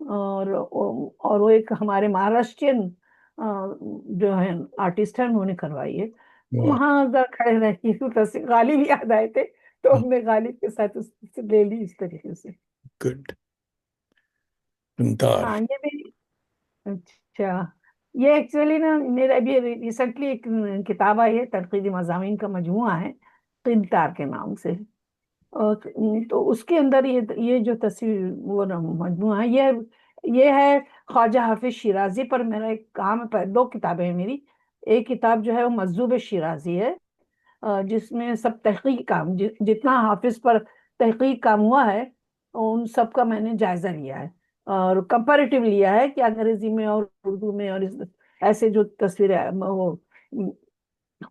اور وہ ایک ہمارے مہاراشٹرین جو ہے آرٹسٹ ہے، انہوں نے کروائی ہے. واہ. وہاں ذرا کھڑے رہ کے تو غالب یاد آئے تھے، تو ہم نے غالب کے ساتھ اس سے لے لی اس طریقے سے. گڈ. فنتار. ہاں یہ بھی. اچھا. یہ ایکچولی نا میرا ابھی ریسنٹلی ایک کتاب آئی ہے، تنقیدی مضامین کا مجموعہ ہے قنطار کے نام سے. اور تو اس کے اندر یہ جو تصویر وہ مجموعہ ہے، یہ ہے خواجہ حافظ شیرازی پر میرا ایک کام ہے. دو کتابیں ہیں میری. ایک کتاب جو ہے وہ مجذوب شیرازی ہے، جس میں سب تحقیق کام جتنا حافظ پر تحقیق کام ہوا ہے ان سب کا میں نے جائزہ لیا ہے، اور کمپیریٹیو لیا ہے کہ انگریزی میں اور اردو میں اور ایسے جو تصویریں وہ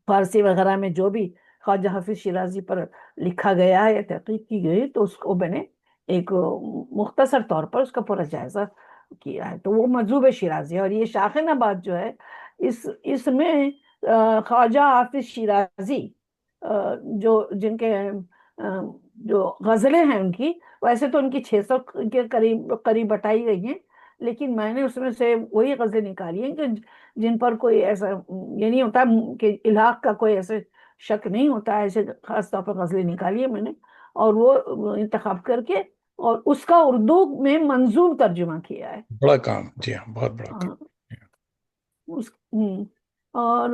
فارسی وغیرہ میں جو بھی خواجہ حافظ شیرازی پر لکھا گیا ہے یا تحقیق کی گئی، تو اس کو میں نے ایک مختصر طور پر اس کا پورا جائزہ کیا ہے. تو وہ مجذوب شیرازی ہے. اور یہ شاخن آباد جو ہے، اس میں خواجہ حافظ شیرازی جن کے جو غزلیں ہیں ان کی، ویسے تو ان کی 600 کے قریب بتائی گئی ہیں، لیکن میں نے اس میں سے وہی غزلیں نکالی ہیں کہ جن پر کوئی ایسا یہ نہیں ہوتا کہ الحاق کا کوئی ایسے شک نہیں ہوتا. ایسے خاص طور پر غزلیں نکالی ہے میں نے، اور وہ انتخاب کر کے اور اس کا اردو میں منظوم ترجمہ کیا ہے. بڑا کام. جی ہاں، بہت بڑا کام. ہاں. اور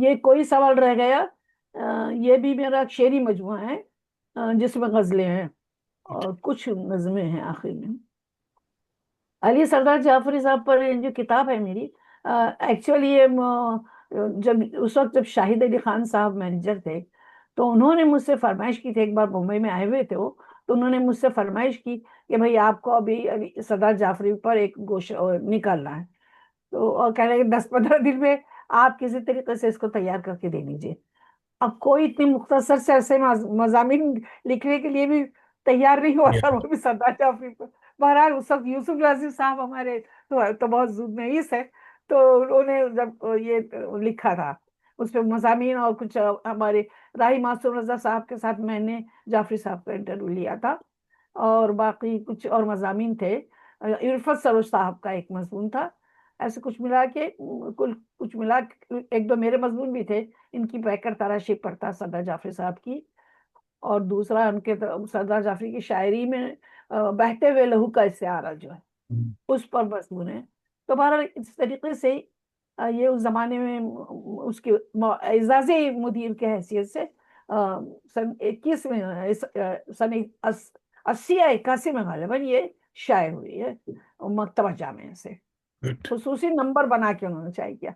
یہ کوئی سوال رہ گیا، یہ بھی میرا شعری مجموعہ ہے، جس میں غزلیں ہیں اور کچھ نظمیں ہیں آخر میں. علی سردار جعفری صاحب پر جو کتاب ہے میری، ایکچولی یہ جب اس وقت جب شاہد علی خان صاحب مینیجر تھے، تو انہوں نے مجھ سے فرمائش کی تھی. ایک بار ممبئی میں آئے ہوئے تھے وہ، تو انہوں نے مجھ سے فرمائش کی کہ بھئی آپ کو ابھی علی سردار جعفری پر ایک نکالنا ہے. تو اور کہہ رہے کہ 10-15 دن میں آپ کسی طریقے سے اس کو تیار کر کے دے دیجیے. اب کوئی اتنی مختصر سے ایسے مضامین لکھنے کے لیے بھی تیار نہیں ہوا تھا، وہ بھی سردار جعفری پر. بہرحال اس وقت یوسف لازم صاحب ہمارے تو بہت زود نویس ہے، تو انہوں نے جب یہ لکھا تھا اس پہ مضامین، اور کچھ ہمارے راہی معصوم رضا صاحب کے ساتھ میں نے جعفری صاحب کا انٹرویو لیا تھا، اور باقی کچھ اور مضامین تھے. عرفت سروش صاحب کا ایک مضمون تھا. ایسے کچھ ملا کے کچھ ملا کے ایک دو میرے مضمون بھی تھے. ان کی پیکر تراشی پڑتا سردار جعفری صاحب کی، اور دوسرا ان کے سردار جعفری کی شاعری میں بہتے ہوئے لہو کا استعارہ جو ہے اس پر مضمون ہے. تو بہرحال اس طریقے سے یہ اس زمانے میں اس کے اعزازی مدیر کے حیثیت سے سن 21 میں سن 80 یا 81 میں غالباً یہ شائع ہوئی ہے مکتبہ جامعہ سے. گڈ. خصوصی نمبر بنا کے انہوں نے شائع کیا.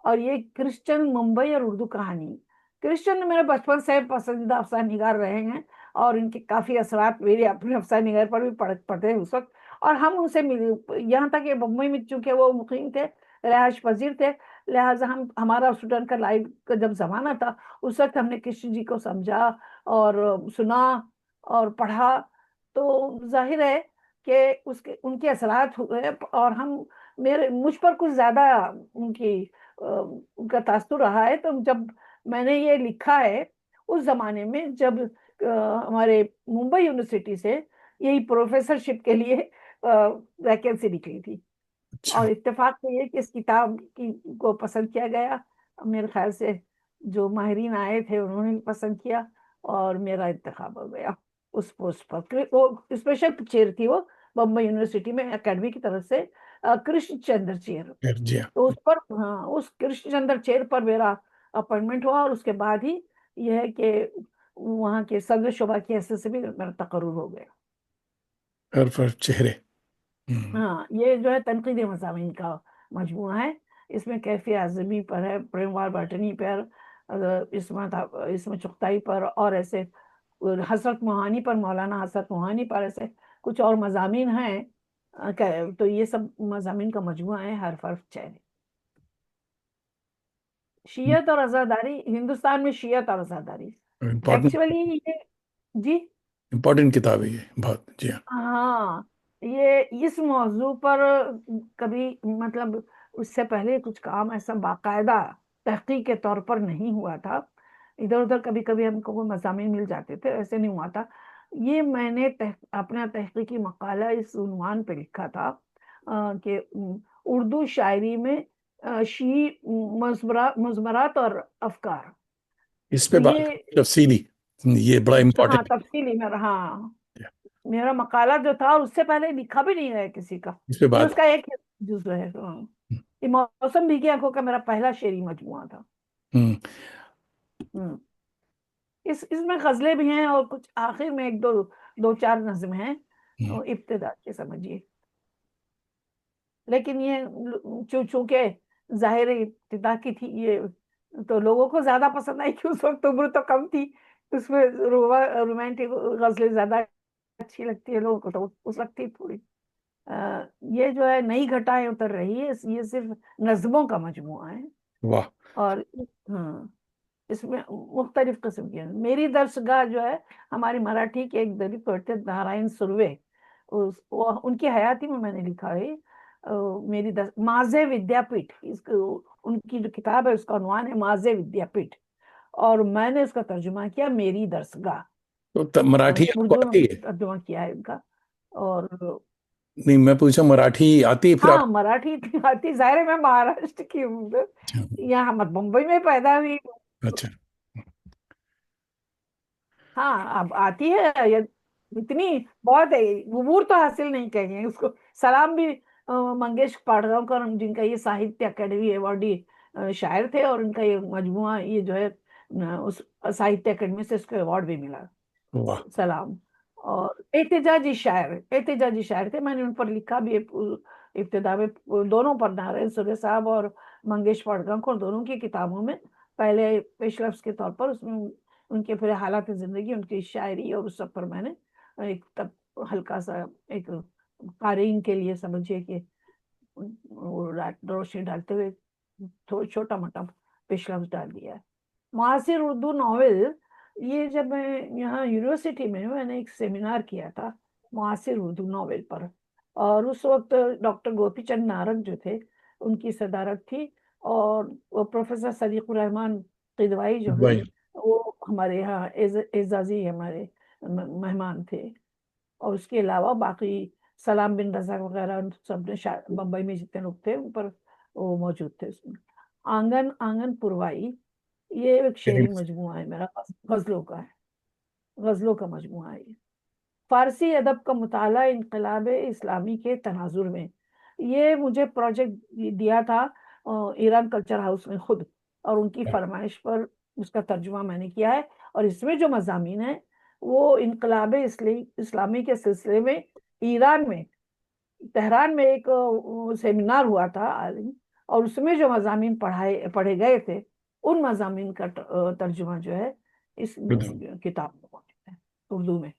اور یہ کرسچن ممبئی اور اردو کہانی. کرسچن میرے بچپن سے پسندیدہ افسانہ نگار رہے ہیں، اور ان کے کافی اثرات میرے اپنے افسانہ نگار پر بھی پڑتے اس وقت. اور ہم ان سے ملے یہاں تک کہ بمبئی میں چونکہ وہ مقیم تھے، رہائش پذیر تھے، لہٰذا ہمارا اسٹوڈنٹ کا لائف کا جب زمانہ تھا، اس وقت ہم نے کرشن جی کو سمجھا اور سنا اور پڑھا. تو ظاہر ہے کہ ان کے اثرات ہوئے، اور مجھ پر کچھ زیادہ ان کا تاثر رہا ہے. تو جب میں نے یہ لکھا ہے اس زمانے میں، جب ہمارے ممبئی یونیورسٹی سے یہی پروفیسر شپ کے لیے ویکینسی نکلی تھی، اچھا. اور اتفاق سے یہ کہ اس کتاب کو پسند کیا گیا. میرے خیال سے جو ماہرین آئے تھے انہوں نے پسند کیا، اور میرا انتخاب ہو گیا اس پوسٹ پر. وہ اسپیشل چیئر تھی، وہ بمبئی یونیورسٹی میں اکیڈمی کی طرف سے کرشن چندر چیئر. جی ہاں. تو اس پر اس کرشن چندر چیر پر میرا اپوائنٹمنٹ ہوا، اور اس کے بعد ہی یہ ہے کہ وہاں کے صدر شعبہ کی حیثیت سے بھی میرا تقرر ہو گیا. حرف حرف چہرے. ہاں یہ جو ہے تنقیدی مضامین کا مجموعہ ہے. اس میں کیفی اعظمی پر ہے، پریم بٹنی پر، اسمت چغتائی پر، اور ایسے حسرت موہانی پر، مولانا حسرت موہانی پر، ایسے کچھ اور مضامین ہیں. تو یہ سب مضامین کا مجموعہ ہے حرف حرف چہرے. شیعت اور عزاداری. ہندوستان میں شیعت اور عزاداری امپورٹنٹ. ایکچولی یہ. جی امپورٹنٹ کتاب ہے یہ بہت. جی ہاں. ہاں. یہ اس موضوع پر کبھی مطلب اس سے پہلے کچھ کام ایسا باقاعدہ تحقیق کے طور پر نہیں ہوا تھا. ادھر ادھر کبھی کبھی ہم کو مضامین مل جاتے تھے، ایسے نہیں ہوا تھا. یہ میں نے اپنا تحقیقی مقالہ اس عنوان پہ لکھا تھا کہ اردو شاعری میں شیعی مضمرات اور افکار. اس تو پہ بات یہ تفصیلی، یہ بڑا ہاں امپورٹنٹ تفصیلی میں ہاں میرا مقالہ جو تھا اس سے پہلے لکھا بھی نہیں ہے کسی کا. اس پہ یہ بات. اس کا ایک جزو ہے. ہاں یہ موسم بھیگی آنکھوں کا میرا پہلا شعری مجموعہ تھا. ہوں ہوں. اس میں غزلیں بھی ہیں اور کچھ آخر میں ایک دو چار نظم ہیں ہوں ابتدا کے سمجھیے. لیکن یہ چونکہ ظاہر ابتدا کی تھی یہ تو لوگوں کو زیادہ پسند آئی کہ اس وقت عمر تو کم تھی. اس میں رومانٹک غزلیں زیادہ اچھی لگتی ہے لوگوں کو تو اس وقت تھی تھوڑی. یہ جو ہے نئی گھٹائیں اتر رہی ہے یہ صرف نظموں کا مجموعہ ہے. واہ. اور ہاں اس میں مختلف قسم کی میری درسگاہ جو ہے ہماری مراٹھی کے ایک دلت پوئٹ تھے نارائن سروے ان کی حیاتی میں نے لکھا ہے میری ماضے ودیا پیٹھ ان کی جو کتاب ہے اس کا عنوان ہے ماضے ودیا پیٹھ اور میں نے اس کا ترجمہ کیا میری درسگاہ. تو مراٹھی آپ کو اردو آتی میں ہے؟ ترجمہ کیا ہے ان کا. اور نہیں میں پوچھا مراٹھی آتی ہے پھر آپ؟ ہاں مراٹھی آتی ظاہر ہے میں مہاراشٹر کی ہوں اچھا یہاں بمبئی میں پیدا ہوئی. اچھا. ہاں اب آتی ہے اتنی بہت ہے عبور تو حاصل نہیں کہیں اس کو. سلام بھی منگیش پاڑگاؤکر جن کا یہ ساہتیہ اکیڈمی ایوارڈی شاعر تھے اور ان کا یہ مجموعہ یہ جو ہے اس ساہتیہ اکیڈمی سے اس کو ایوارڈ بھی ملا. واہ. سلام اور احتجاجی شاعر تھے. میں نے ان پر لکھا بھی ابتدا میں دونوں پر نارائن سورے صاحب اور منگیش پاڑگاؤکر دونوں کی کتابوں میں پہلے پیش لفظ کے طور پر اس میں ان کے پھر حالات زندگی ان کی شاعری اور اس سب پر میں نے ایک ہلکا سا ایک قارئین کے لیے سمجھیے کہ روشنی ڈالتے ہوئے چھوٹا موٹا پیش لفظ ڈال دیا ہے. معاصر اردو ناول یہ جب میں یہاں یونیورسٹی میں نے ایک سیمینار کیا تھا معاصر اردو ناول پر اور اس وقت ڈاکٹر گوپی چند نارنگ جو تھے ان کی صدارت تھی اور پروفیسر صدیق الرحمان قدوائی جو ہیں بھائی. وہ ہمارے یہاں اعزازی ہمارے مہمان تھے. اور اس کے علاوہ باقی سلام بن رضا وغیرہ سب نے بمبئی میں جتنے لوگ تھے ان پر وہ موجود تھے. اس میں آنگن آنگن پروائی یہ ایک شعری مجموعہ ہے میرا غزلوں کا ہے غزلوں کا مجموعہ ہے. فارسی ادب کا مطالعہ انقلاب اسلامی کے تناظر میں یہ مجھے پروجیکٹ دیا تھا ایران کلچر ہاؤس میں خود اور ان کی فرمائش پر اس کا ترجمہ میں نے کیا ہے. اور اس میں جو مضامین ہیں وہ انقلاب اسلامی کے سلسلے میں ایران میں تہران میں ایک سیمینار ہوا تھا عالمی اور اس میں جو مضامین پڑھے گئے تھے ان مضامین کا ترجمہ جو ہے اس کتاب میں موجود ہے اردو میں.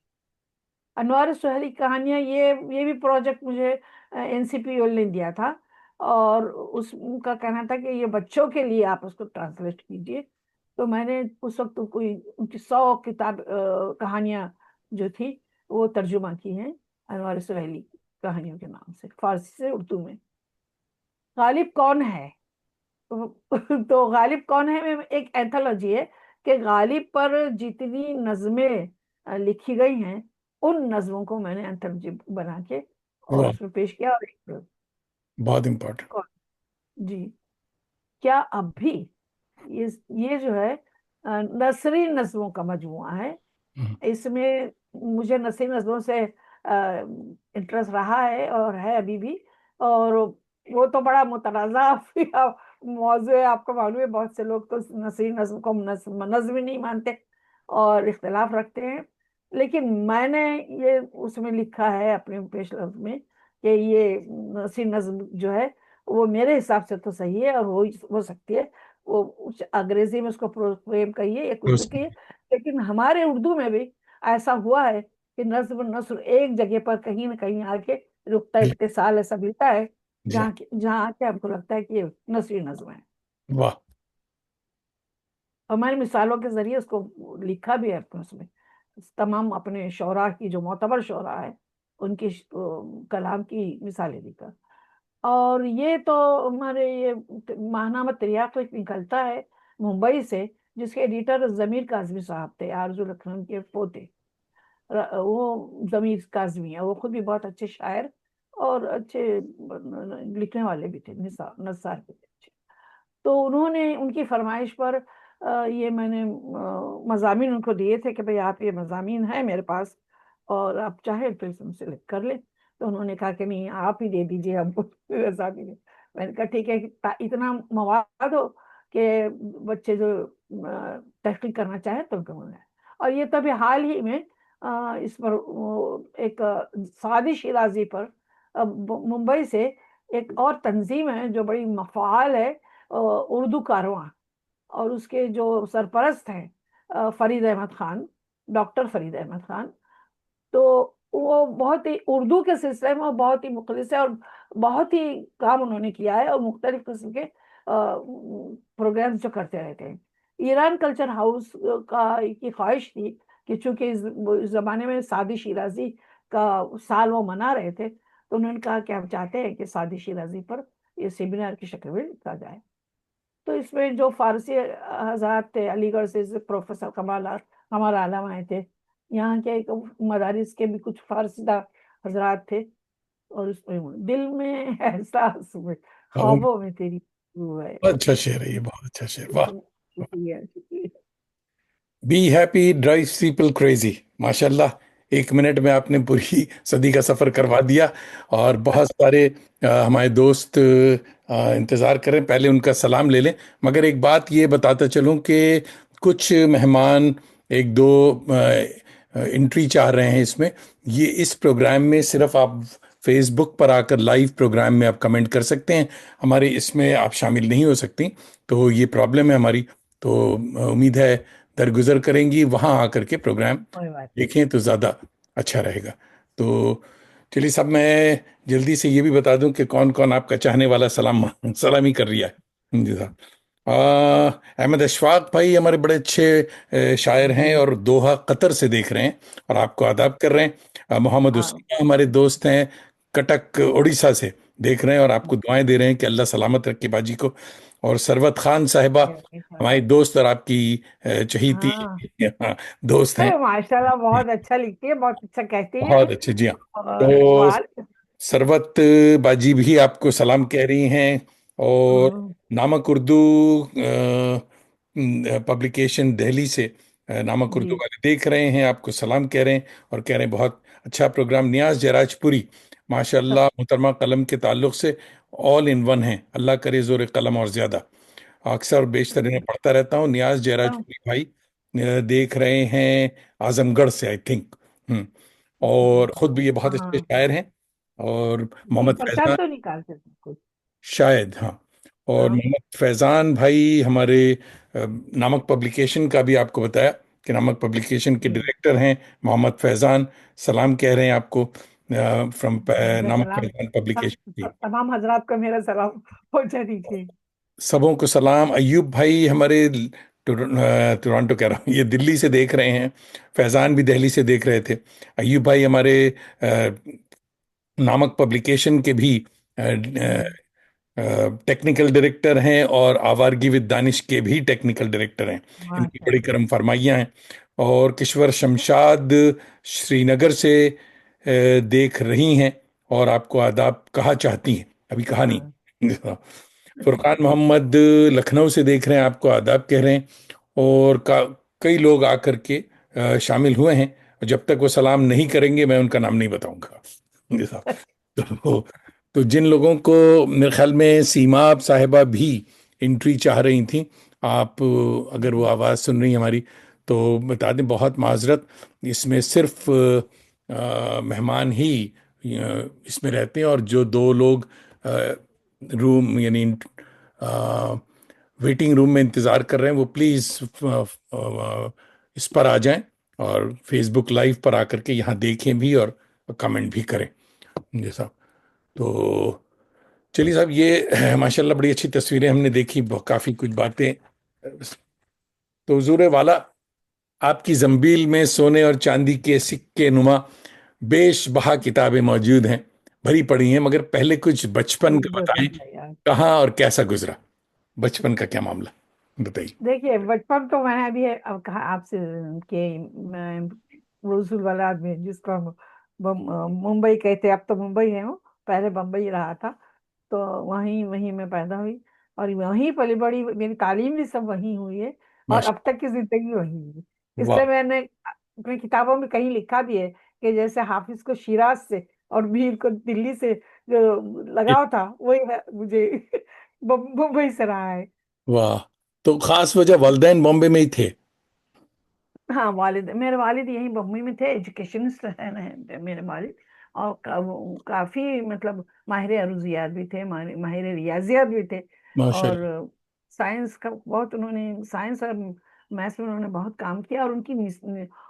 انوار سہیلی کہانیاں یہ بھی پروجیکٹ مجھے NCPL نے دیا تھا اور اس کا کہنا تھا کہ یہ بچوں کے لیے آپ اس کو ٹرانسلیٹ کیجیے. تو میں نے اس وقت کوئی ان کی 100 کتاب کہانیاں جو تھی وہ ترجمہ کی ہیں انوار سہیلی کہانیوں کے نام سے فارسی سے اردو میں. غالب کون ہے تو غالب کون ہے میں ایک اینتھولوجی ہے کہ غالب پر جتنی نظمیں لکھی گئی ہیں ان نظموں کو میں نے اینتھولوجی بنا کے اور واہ اس میں پیش کیا. اور بہت امپورٹنٹ. جی کیا اب بھی یہ جو ہے نثری نظموں کا مجموعہ ہے. اس میں مجھے نثری نظموں سے انٹرسٹ رہا ہے اور ہے ابھی بھی اور وہ تو بڑا متنازع موضوع ہے. آپ کو معلوم ہے بہت سے لوگ تو نثری نظم کو نظم نہیں مانتے اور اختلاف رکھتے ہیں. لیکن میں نے یہ اس میں لکھا ہے اپنے پیش لفظ میں کہ یہ نثری نظم جو ہے وہ میرے حساب سے تو صحیح ہے اور ہو سکتی ہے وہ انگریزی میں اس کو پرویم کہیے یا کچھ بھی کہیے لیکن ہمارے اردو میں بھی ایسا ہوا ہے کہ نظم نثر ایک جگہ پر کہیں نہ کہیں آ کے رکتا اتصال ایسا ملتا ہے جہاں آ کے ہم کو لگتا ہے کہ یہ نثری نظم ہے. واہ. ہماری مثالوں کے ذریعے اس کو لکھا بھی ہے اس میں تمام اپنے شعراء کی جو معتبر شعراء ہے ان کی کلام کی مثالیں لکھا. اور یہ تو ہمارے یہ ماہنامہ تریاق نکلتا ہے ممبئی سے جس کے ایڈیٹر ضمیر کاظمی صاحب تھے آرزو لکھنؤ کے پوتے. وہ ضمیر کاظمی ہے وہ خود بھی بہت اچھے شاعر اور اچھے لکھنے والے بھی تھے، نثار بھی تھے اچھے۔ تو انہوں نے ان کی فرمائش پر یہ میں نے مضامین ان کو دیے تھے کہ بھئی آپ یہ مضامین ہیں میرے پاس، اور آپ چاہیں تو اس میں سلیکٹ کر لیں۔ تو انہوں نے کہا کہ نہیں، آپ ہی دے دیجئے ہم کو مضامین۔ میں نے کہا ٹھیک ہے، اتنا مواد ہو کہ بچے جو تحقیق کرنا چاہیں تو ان کو ملے۔ اور یہ تو ابھی حال ہی میں اس پر ایک سعدی شیرازی پر ممبئی سے ایک اور تنظیم ہے جو بڑی فعال ہے، اردو کارواں، اور اس کے جو سرپرست ہیں فرید احمد خان، ڈاکٹر فرید احمد خان۔ تو وہ بہت ہی اردو کے سلسلے میں بہت ہی مخلص ہے، اور بہت ہی کام انہوں نے کیا ہے، اور مختلف قسم کے پروگرامز جو کرتے رہتے ہیں۔ ایران کلچر ہاؤس کی خواہش تھی کہ چونکہ اس زمانے میں سعدی شیرازی کا سال وہ منا رہے تھے، تو انہوں نے کہا کہ ہم چاہتے ہیں کہ سعدی شیرازی پر یہ سیمینار کی شکل میں لکھا جائے۔ تو اس میں جو فارسی حضرات تھے علی گڑھ سے، پروفیسر کمال عالم آئے تھے، یہاں کے مدارس کے بھی کچھ فارسی حضرات تھے، اور اس میں دل میں احساس ہوئے، خوابوں میں تیری ہے۔ بہت اچھا شعر ہے یہ، بہت اچھا شعر، واہ۔ شکریہ شکریہ۔ Be happy drives people crazy, ماشاء اللہ، 1 منٹ میں آپ نے پوری صدی کا سفر کروا دیا، اور بہت سارے ہمارے دوست انتظار کریں، پہلے ان کا سلام لے لیں۔ مگر ایک بات یہ بتاتا چلوں کہ کچھ مہمان ایک دو انٹری چاہ رہے ہیں اس میں، یہ اس پروگرام میں صرف آپ فیس بک پر آ کر لائیو پروگرام میں آپ کمنٹ کر سکتے ہیں، ہمارے اس میں آپ شامل نہیں ہو سکتی، تو یہ پرابلم ہے ہماری۔ تو امید ہے درگزر کریں گی، وہاں آ کر کے پروگرام کوئی بات دیکھیں تو زیادہ اچھا رہے گا۔ تو چلیے صاحب، میں جلدی سے یہ بھی بتا دوں کہ کون کون آپ کا چاہنے والا سلامی کر رہا ہے۔ جی صاحب، احمد اشفاق بھائی ہمارے بڑے اچھے شاعر ہیں، اور دوحہ قطر سے دیکھ رہے ہیں اور آپ کو آداب کر رہے ہیں۔ محمد ہاں، اسامہ ہمارے دوست ہیں، کٹک اڑیسہ سے دیکھ رہے ہیں اور آپ کو دعائیں دے رہے ہیں کہ اللہ سلامت رکھے باجی کو۔ اور سروت خان صاحبہ ہماری دوست اور آپ کی چہیتی ہاں، دوست ہیں، ماشاء اللہ بہت اچھا لکھتی ہے، بہت اچھا کہتی ہیں، بہت اچھے، جی ہاں۔ تو اور سوال۔ سروت باجی بھی آپ کو سلام کہہ رہی ہیں، اور نامک اردو پبلیکیشن دہلی سے نامک اردو جی والے دیکھ رہے ہیں، آپ کو سلام کہہ رہے ہیں، اور کہہ رہے ہیں بہت اچھا پروگرام۔ نیاز جراج پوری، ماشاء اللہ، محترمہ قلم کے تعلق سے آل ان ون ہیں، اللہ کرے زور قلم اور زیادہ۔ اکثر اور بیشتر انہیں پڑھتا رہتا ہوں۔ نیاز جراج پوری بھائی دیکھ رہے ہیں اعظم گڑھ سے، آئی تھنک، اور خود بھی یہ بہت اچھے ہاں شاعر ہیں۔ اور نہیں، محمد پرچم فیضان، تو نکالتے تھے کچھ۔ شاید ہاں، اور ہاں، محمد فیضان بھائی ہمارے نامک پبلیکیشن کا بھی آپ کو بتایا کہ نامک پبلیکیشن کے جی ڈائریکٹر ہیں محمد فیضان، سلام کہہ رہے ہیں آپ کو فرام میرا نامک سلام، فیضان پبلیکیشن کی۔ تمام حضرات کو میرا سلام پہنچا دیجیے۔ سبوں کو سلام۔ ایوب بھائی ہمارے ٹورانٹو کہہ رہا ہوں، یہ دلی سے دیکھ رہے ہیں، فیضان بھی دہلی سے دیکھ رہے تھے۔ ایوب بھائی ہمارے نامک پبلیکیشن کے بھی ٹیکنیکل ڈائریکٹر ہیں، اور آوارگی ود دانش کے بھی ٹیکنیکل ڈائریکٹر ہیں، ان کی ماشاء بڑی اللہ۔ کرم فرمائیاں ہیں۔ اور کشور شمشاد سری نگر سے دیکھ رہی ہیں، اور آپ کو آداب کہا چاہتی ہیں، ابھی کہا ہاں، نہیں۔ فرقان محمد لکھنؤ سے دیکھ رہے ہیں، آپ کو آداب کہہ رہے ہیں، اور کئی لوگ آ کر کے شامل ہوئے ہیں، جب تک وہ سلام نہیں کریں گے میں ان کا نام نہیں بتاؤں گا۔ جی صاحب، تو جن لوگوں کو، میرے خیال میں سیما صاحبہ بھی انٹری چاہ رہی تھیں، آپ اگر وہ آواز سن رہی ہیں ہماری تو بتا دیں، بہت معذرت، اس میں صرف مہمان ہی اس میں رہتے ہیں، اور جو 2 لوگ روم یعنی ویٹنگ روم میں انتظار کر رہے ہیں، وہ پلیز اس پر آ جائیں، اور فیس بک لائیو پر آ کر کے یہاں دیکھیں بھی اور کمنٹ بھی کریں۔ جی صاحب، تو چلیے صاحب، یہ ماشاء اللہ بڑی اچھی تصویریں ہم نے دیکھی، کافی کچھ باتیں۔ تو حضور والا، آپ کی زنبیل میں سونے اور چاندی کے سکے نما بیش بہا کتابیں موجود ہیں، بھری پڑی ہیں، مگر پہلے کچھ بچپن کا بتائیں، کہاں اور کیسا گزرا، بچپن کا کیا معاملہ بتائیے۔ دیکھیے، بچپن تو میں نے ابھی اب کہا آپ سے کہ میں رسول والاد میں، جس کو ہم ممبئی کہتے، اب تو ممبئی ہے وہ، پہلے بمبئی رہا تھا، تو وہیں وہیں میں پیدا ہوئی اور وہیں پلی بڑی، میری تعلیم بھی سب وہیں ہوئی ہے، اور اب ماشاء تک کی زندگی وہیں ہے. اس لیے واہ میں نے اپنی کتابوں میں کہیں لکھا بھی ہے کہ جیسے حافظ کو شیراز سے اور میر کو دلی سے جو لگاؤ تھا، وہی مجھے ممبئی سے رہا ہے. واہ. تو خاص وجہ والدین بامبے میں ہی تھے؟ ہاں، میرے والد یہیں بمبئی میں تھے، ایجوکیشنسٹ ہیں میرے والد، اور کافی مطلب ماہر عروضیات بھی تھے، ماہر ریاضیات بھی تھے، ماشاء اور اللہ. سائنس کا بہت انہوں نے، سائنس اور میتھس میں انہوں نے بہت کام کیا، اور ان کی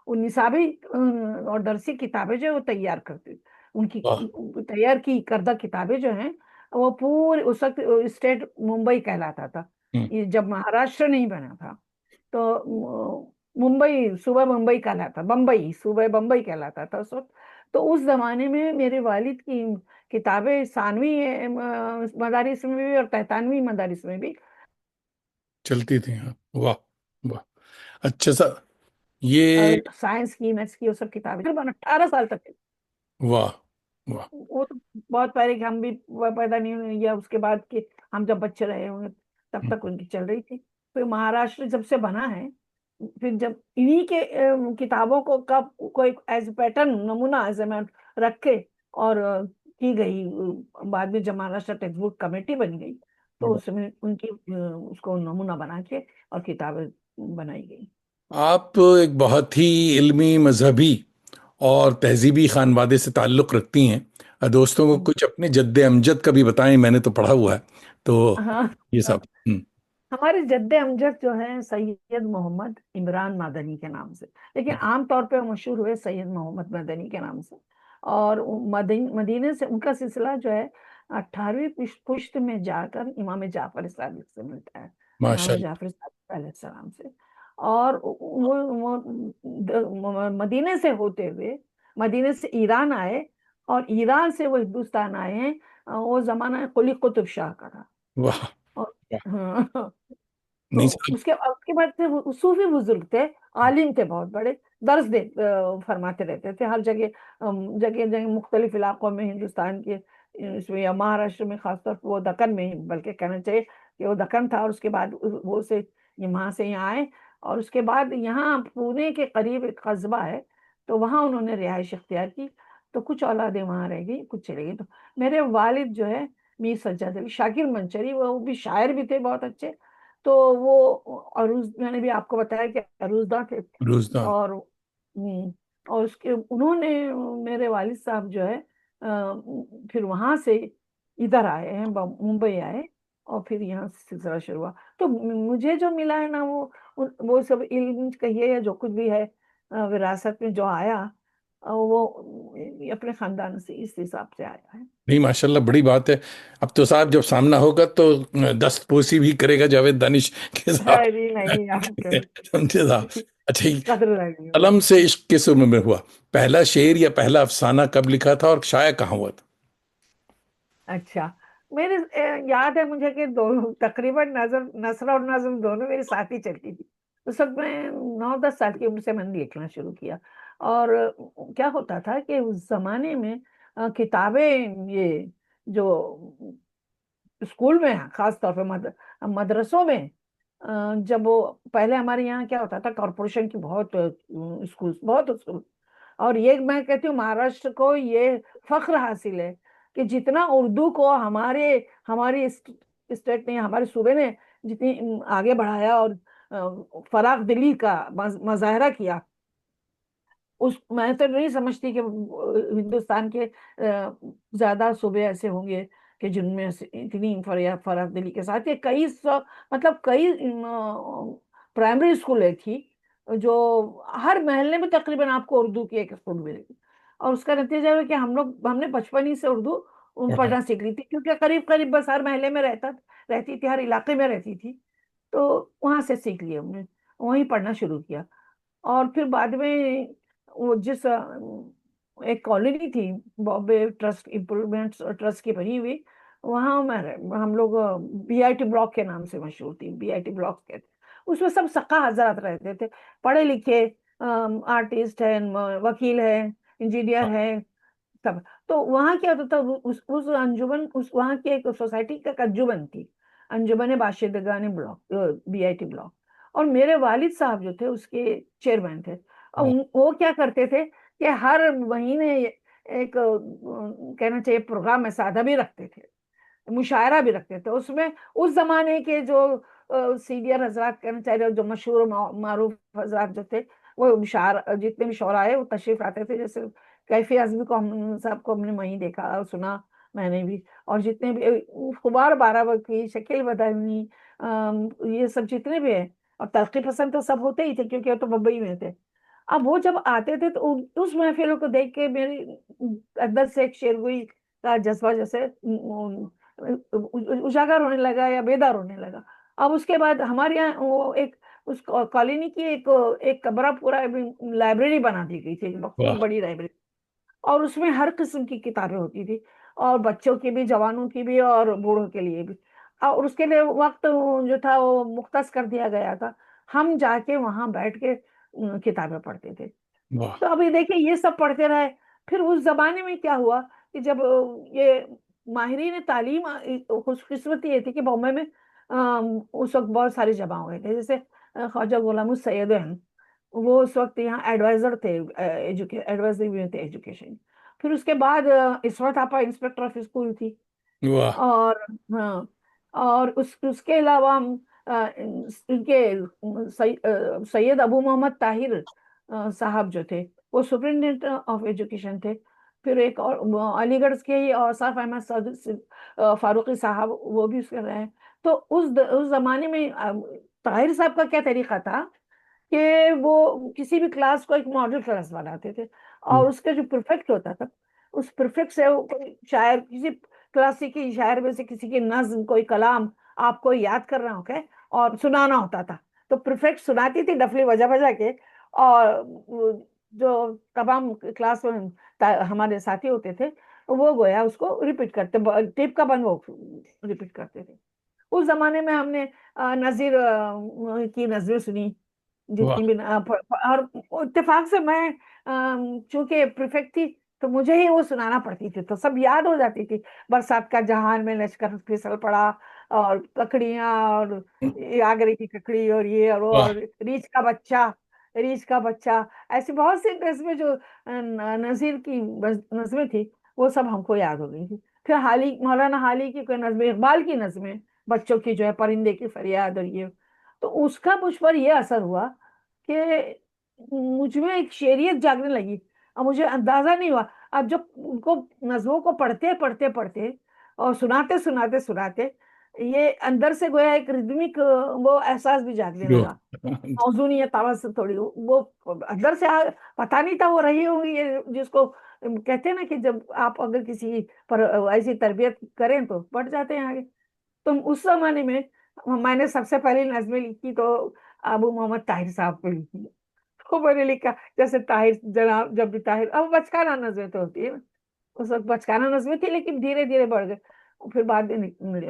وہ نصابی اور درسی کتابیں جو ہے وہ تیار کرتے، ان کی واہ. تیار کی کردہ کتابیں جو ہیں وہ پورے اس وقت اسٹیٹ ممبئی کہلاتا تھا، ہم، یہ جب مہاراشٹر نہیں بنا تھا. تو ممبئی صوبہ ممبئی کہلاتا، بمبئی صوبہ بمبئی کہلاتا تھا اس وقت. تو اس زمانے میں میرے والد کی کتابیں ثانوی مدارس میں بھی اور تحتانوی مدارس میں بھی. چلتی تھی ہاں. واہ واہ. اچھا سا. یہ. سائنس کی، میتھس کی، وہ سب کتابیں 18 سال تک. واہ واہ. وہ تو بہت پہلے کہ ہم بھی پیدا نہیں ہوئے، یا اس کے بعد کہ ہم جب بچے رہے ہوں گے تب ہم، تک ان کی چل رہی تھی. پھر مہاراشٹر جب سے بنا ہے، پھر جب انہی کے کتابوں کو کوئی ایز پیٹرن نمونہ ایز اے رکھے اور کی گئی، بعد میں جب مہاراشٹر ٹیکسٹ بک کمیٹی بن گئی تو واہ. اس میں ان کی اس کو نمونہ بنا کے اور کتابیں بنائی گئی. آپ ایک بہت ہی علمی، مذہبی اور تہذیبی خانوادے سے تعلق رکھتی ہیں. دوستوں کو کچھ اپنے جد امجد کا بھی بتائیں، میں نے تو پڑھا ہوا ہے تو ہاں، یہ سب. ہم، ہمارے جد امجد جو ہیں سید محمد عمران مدنی کے نام سے، لیکن عام طور پہ مشہور ہوئے سید محمد مدنی کے نام سے. اور مدینے سے ان کا سلسلہ جو ہے 18ویں پشت میں جا کر امام جعفر صادق سے ملتا ہے، ماشاء امام اللہ. جعفر صادق علیہ السلام سے. اور وہ مدینے سے ہوتے ہوئے مدینے سے ایران آئے، اور ایران سے وہ ہندوستان آئے ہیں. وہ زمانہ قلی قطب شاہ کا تھا. واہ اور واہ. ہاں، تو نہیں صاحب. اس کے بعد سے وہ صوفی بزرگ تھے، عالم تھے بہت بڑے، درس فرماتے رہتے تھے ہر جگہ، جگہ جگہ مختلف علاقوں میں ہندوستان کے، اس میں یا مہاراشٹر میں خاص طور پر، وہ دکن میں بلکہ کہنا چاہیے کہ وہ دکن تھا، اور اس کے بعد وہ سے وہاں سے یہاں آئے، اور اس کے بعد یہاں پونے کے قریب ایک قصبہ ہے تو وہاں انہوں نے رہائش اختیار کی. تو کچھ اولادیں وہاں رہ گئی، کچھ چلے گئی. تو میرے والد جو ہے میر سجاد علی شاکر منچری، وہ بھی شاعر بھی تھے بہت اچھے. تو وہ عروض، میں نے بھی آپ کو بتایا کہ عروضداں تھے. روزدان. اور اور اس کے انہوں نے، میرے والد صاحب جو ہے پھر وہاں سے ادھر آئے ہیں، ممبئی آئے، اور پھر یہاں سے سلسلہ شروع ہوا. تو مجھے جو ملا ہے نا، وہ سب علم کہیے یا جو کچھ بھی ہے وراثت میں جو آیا، وہ اپنے خاندان سے اس حساب سے آیا ہے. نہیں ماشاء اللہ، بڑی بات ہے. اب تو صاحب جب سامنا ہوگا تو دست پوسی بھی کرے گا جاوید دانش کے ساتھ. نہیں نہیں، آپ کا سمجھے صاحب. اچھا اس قدر لگی ہو. قلم سے عشق کس عمر میں ہوا؟ پہلا شعر یا پہلا افسانہ کب لکھا تھا اور شائع کہاں ہوا تھا؟ اچھا، میرے یاد ہے مجھے کہ تقریباً نثر اور نظم دونوں میری ساتھ ہی چلتی تھی. اس وقت میں 9-10 سال کی عمر سے میں نے لکھنا شروع کیا. اور کیا ہوتا تھا کہ اس زمانے میں کتابیں، یہ جو اسکول میں خاص طور پہ مدرسوں میں، جب وہ پہلے ہمارے یہاں کیا ہوتا تھا، کارپوریشن کی بہت اسکول، اور یہ میں کہتی ہوں مہاراشٹر کو یہ فخر حاصل ہے کہ جتنا اردو کو ہماری اسٹیٹ نے، ہمارے صوبے نے جتنی آگے بڑھایا اور فراخ دلی کا مظاہرہ کیا، میں تو نہیں سمجھتی کہ ہندوستان کے زیادہ صوبے ایسے ہوں گے کہ جن میں اتنی فراخ دلی کے ساتھ یہ کئی مطلب کئی پرائمری اسکولیں تھی جو ہر محلے میں تقریباً آپ کو اردو کی ایک اسکول ملے گی. اور اس کا نتیجہ ہے کہ ہم نے بچپن ہی سے اردو پڑھا. پڑھنا سیکھ لی تھی، کیونکہ قریب قریب بس ہر محلے میں رہتی تھی، ہر علاقے میں رہتی تھی. تو وہاں سے سیکھ لیا ہم نے، وہیں پڑھنا شروع کیا. اور پھر بعد میں وہ جس ایک کالونی تھی بامبے ٹرسٹ امپروومنٹ ٹرسٹ کی بنی ہوئی، وہاں ہم لوگ بی آئی ٹی بلاک کے نام سے مشہور تھی، بی آئی ٹی بلاک کہتے. اس میں سب سقا حضرات رہتے تھے، پڑھے لکھے آرٹسٹ ہیں، وکیل ہیں، انجینئر ہیں، تب تو وہاں کیا ہوتا تھا، اس انجمن، اس وہاں کی ایک سوسائٹی کا انجمن تھی، انجمن باشندگان بلاک، BIT بلاک، اور میرے والد صاحب جو تھے اس کے چیئرمین تھے، اور واہ وہ کیا کرتے تھے کہ ہر مہینے ایک کہنا چاہیے پروگرام ایسا بھی رکھتے تھے، مشاعرہ بھی رکھتے تھے اس میں، اس زمانے کے جو سینئر حضرات کہنا چاہیے، جو مشہور و معروف حضرات جو تھے، وہ مشاعرہ جتنے بھی شعراء ہے وہ تشریف آتے تھے، جیسے کیفی اعظمی کو ہم صاحب کو ہم نے وہیں دیکھا اور سنا، میں نے بھی، اور جتنے بھی غبار باراوقی، شکیل بدانی، یہ سب جتنے بھی ہیں، اور ترقی پسند تو سب ہوتے ہی تھے کیونکہ وہ تو ممبئی میں تھے۔ اب وہ جب آتے تھے تو اس محفلوں کو دیکھ کے میری اندر سے ایک شیرگوئی کا جذبہ جیسے اجاگر ہونے لگا یا بیدار ہونے لگا۔ اب اس کے بعد ہمارے یہاں وہ ایک اس کالونی کی ایک کمرہ پورا لائبریری بنا دی گئی تھی، خوب واہ بڑی لائبریری، اور اس میں ہر قسم کی کتابیں ہوتی تھی، اور بچوں کی بھی، جوانوں کی بھی، اور بوڑھوں کے لیے بھی، اور اس کے لیے وقت جو تھا وہ مختص کر دیا گیا تھا، ہم جا کے وہاں بیٹھ کے کتابیں پڑھتے تھے۔ واہ تو ابھی دیکھیں یہ سب پڑھتے رہے، پھر اس زمانے میں کیا ہوا کہ جب یہ ماہرین تعلیم، خوش قسمتی یہ تھی کہ بامبے میں اس وقت بہت سارے جمع ہوئے تھے، جیسے خواجہ غلام السید ہیں، وہ اس وقت یہاں ایڈوائزر تھے، ایڈوائزر بھی تھے ایجوکیشن۔ پھر اس کے بعد عصمت آپا انسپیکٹر آف اسکول تھی، واہ اور ہاں، اور اس کے علاوہ ان کے سید ابو محمد طاہر صاحب جو تھے وہ سپرنٹینڈنٹ آف ایجوکیشن تھے۔ پھر ایک اور علی گڑھ کے ہی اوصاف احمد فاروقی صاحب، وہ بھی اس کے رہے ہیں۔ تو اس زمانے میں طاہر صاحب کا کیا طریقہ تھا کہ وہ کسی بھی کلاس کو ایک ماڈل کلاس بناتے تھے، اور اس کا جو پرفیکٹ ہوتا تھا، اس پرفیکٹ سے وہ کوئی شاعر، کسی کلاسیکی شاعر میں سے کسی کی نظم، کوئی کلام آپ کو یاد کرنا ہو کے اور سنانا ہوتا تھا، تو پرفیکٹ سناتی تھی ڈفلی بجا بجا کے، اور جو تمام کلاس میں ہمارے ساتھی ہوتے تھے وہ گویا اس کو ریپیٹ کرتے، ٹیپ کا بند وہ ریپیٹ کرتے تھے۔ اس زمانے میں ہم نے نذیر کی نظریں سنی واہ جتنی بھی، اور اتفاق سے میں چونکہ پرفیکٹ تھی تو مجھے ہی وہ سنانا پڑتی تھی، تو سب یاد ہو جاتی تھی، برسات کا جہان میں لشکر پھسل پڑا، اور ککڑیاں، اور آگرے کی ککڑی، اور یہ اور وہ، واہ اور ریچھ کا بچہ، ریچھ کا بچہ، ایسی بہت سی نظمیں جو نذیر کی نظمیں تھی وہ سب ہم کو یاد ہو گئی تھی۔ پھر مولانا حالی کی کوئی نظمیں، اقبال کی نظمیں بچوں کی جو ہے، پرندے کی فریاد، اور یہ، تو اس کا مجھ پر یہ اثر ہوا کہ مجھ میں ایک شعریت جاگنے لگی، اور مجھے اندازہ نہیں ہوا، اب جب ان کو نظموں کو پڑھتے پڑھتے پڑھتے اور سناتے سناتے سناتے، یہ اندر سے گویا ایک ردمک وہ احساس بھی جاگنے جو لگا، موزونیت آواز سے تھوڑی وہ اندر سے پتا نہیں تھا وہ رہی ہوگی، یہ جس کو کہتے ہیں نا کہ جب آپ اگر کسی پر ایسی تربیت کریں تو بڑھ جاتے ہیں آگے۔ تو اس زمانے میں نے سب سے پہلی نظمیں لکھی تو ابو محمد طاہر صاحب پہ لکھی، تو میں نے لکھا جیسے طاہر جناب، جب بھی طاہر، اب بچکانہ نظمیں تو ہوتی ہے نا، اس وقت بچکانہ نظمیں تھی لیکن دھیرے دھیرے بڑھ گئے، پھر بعد میں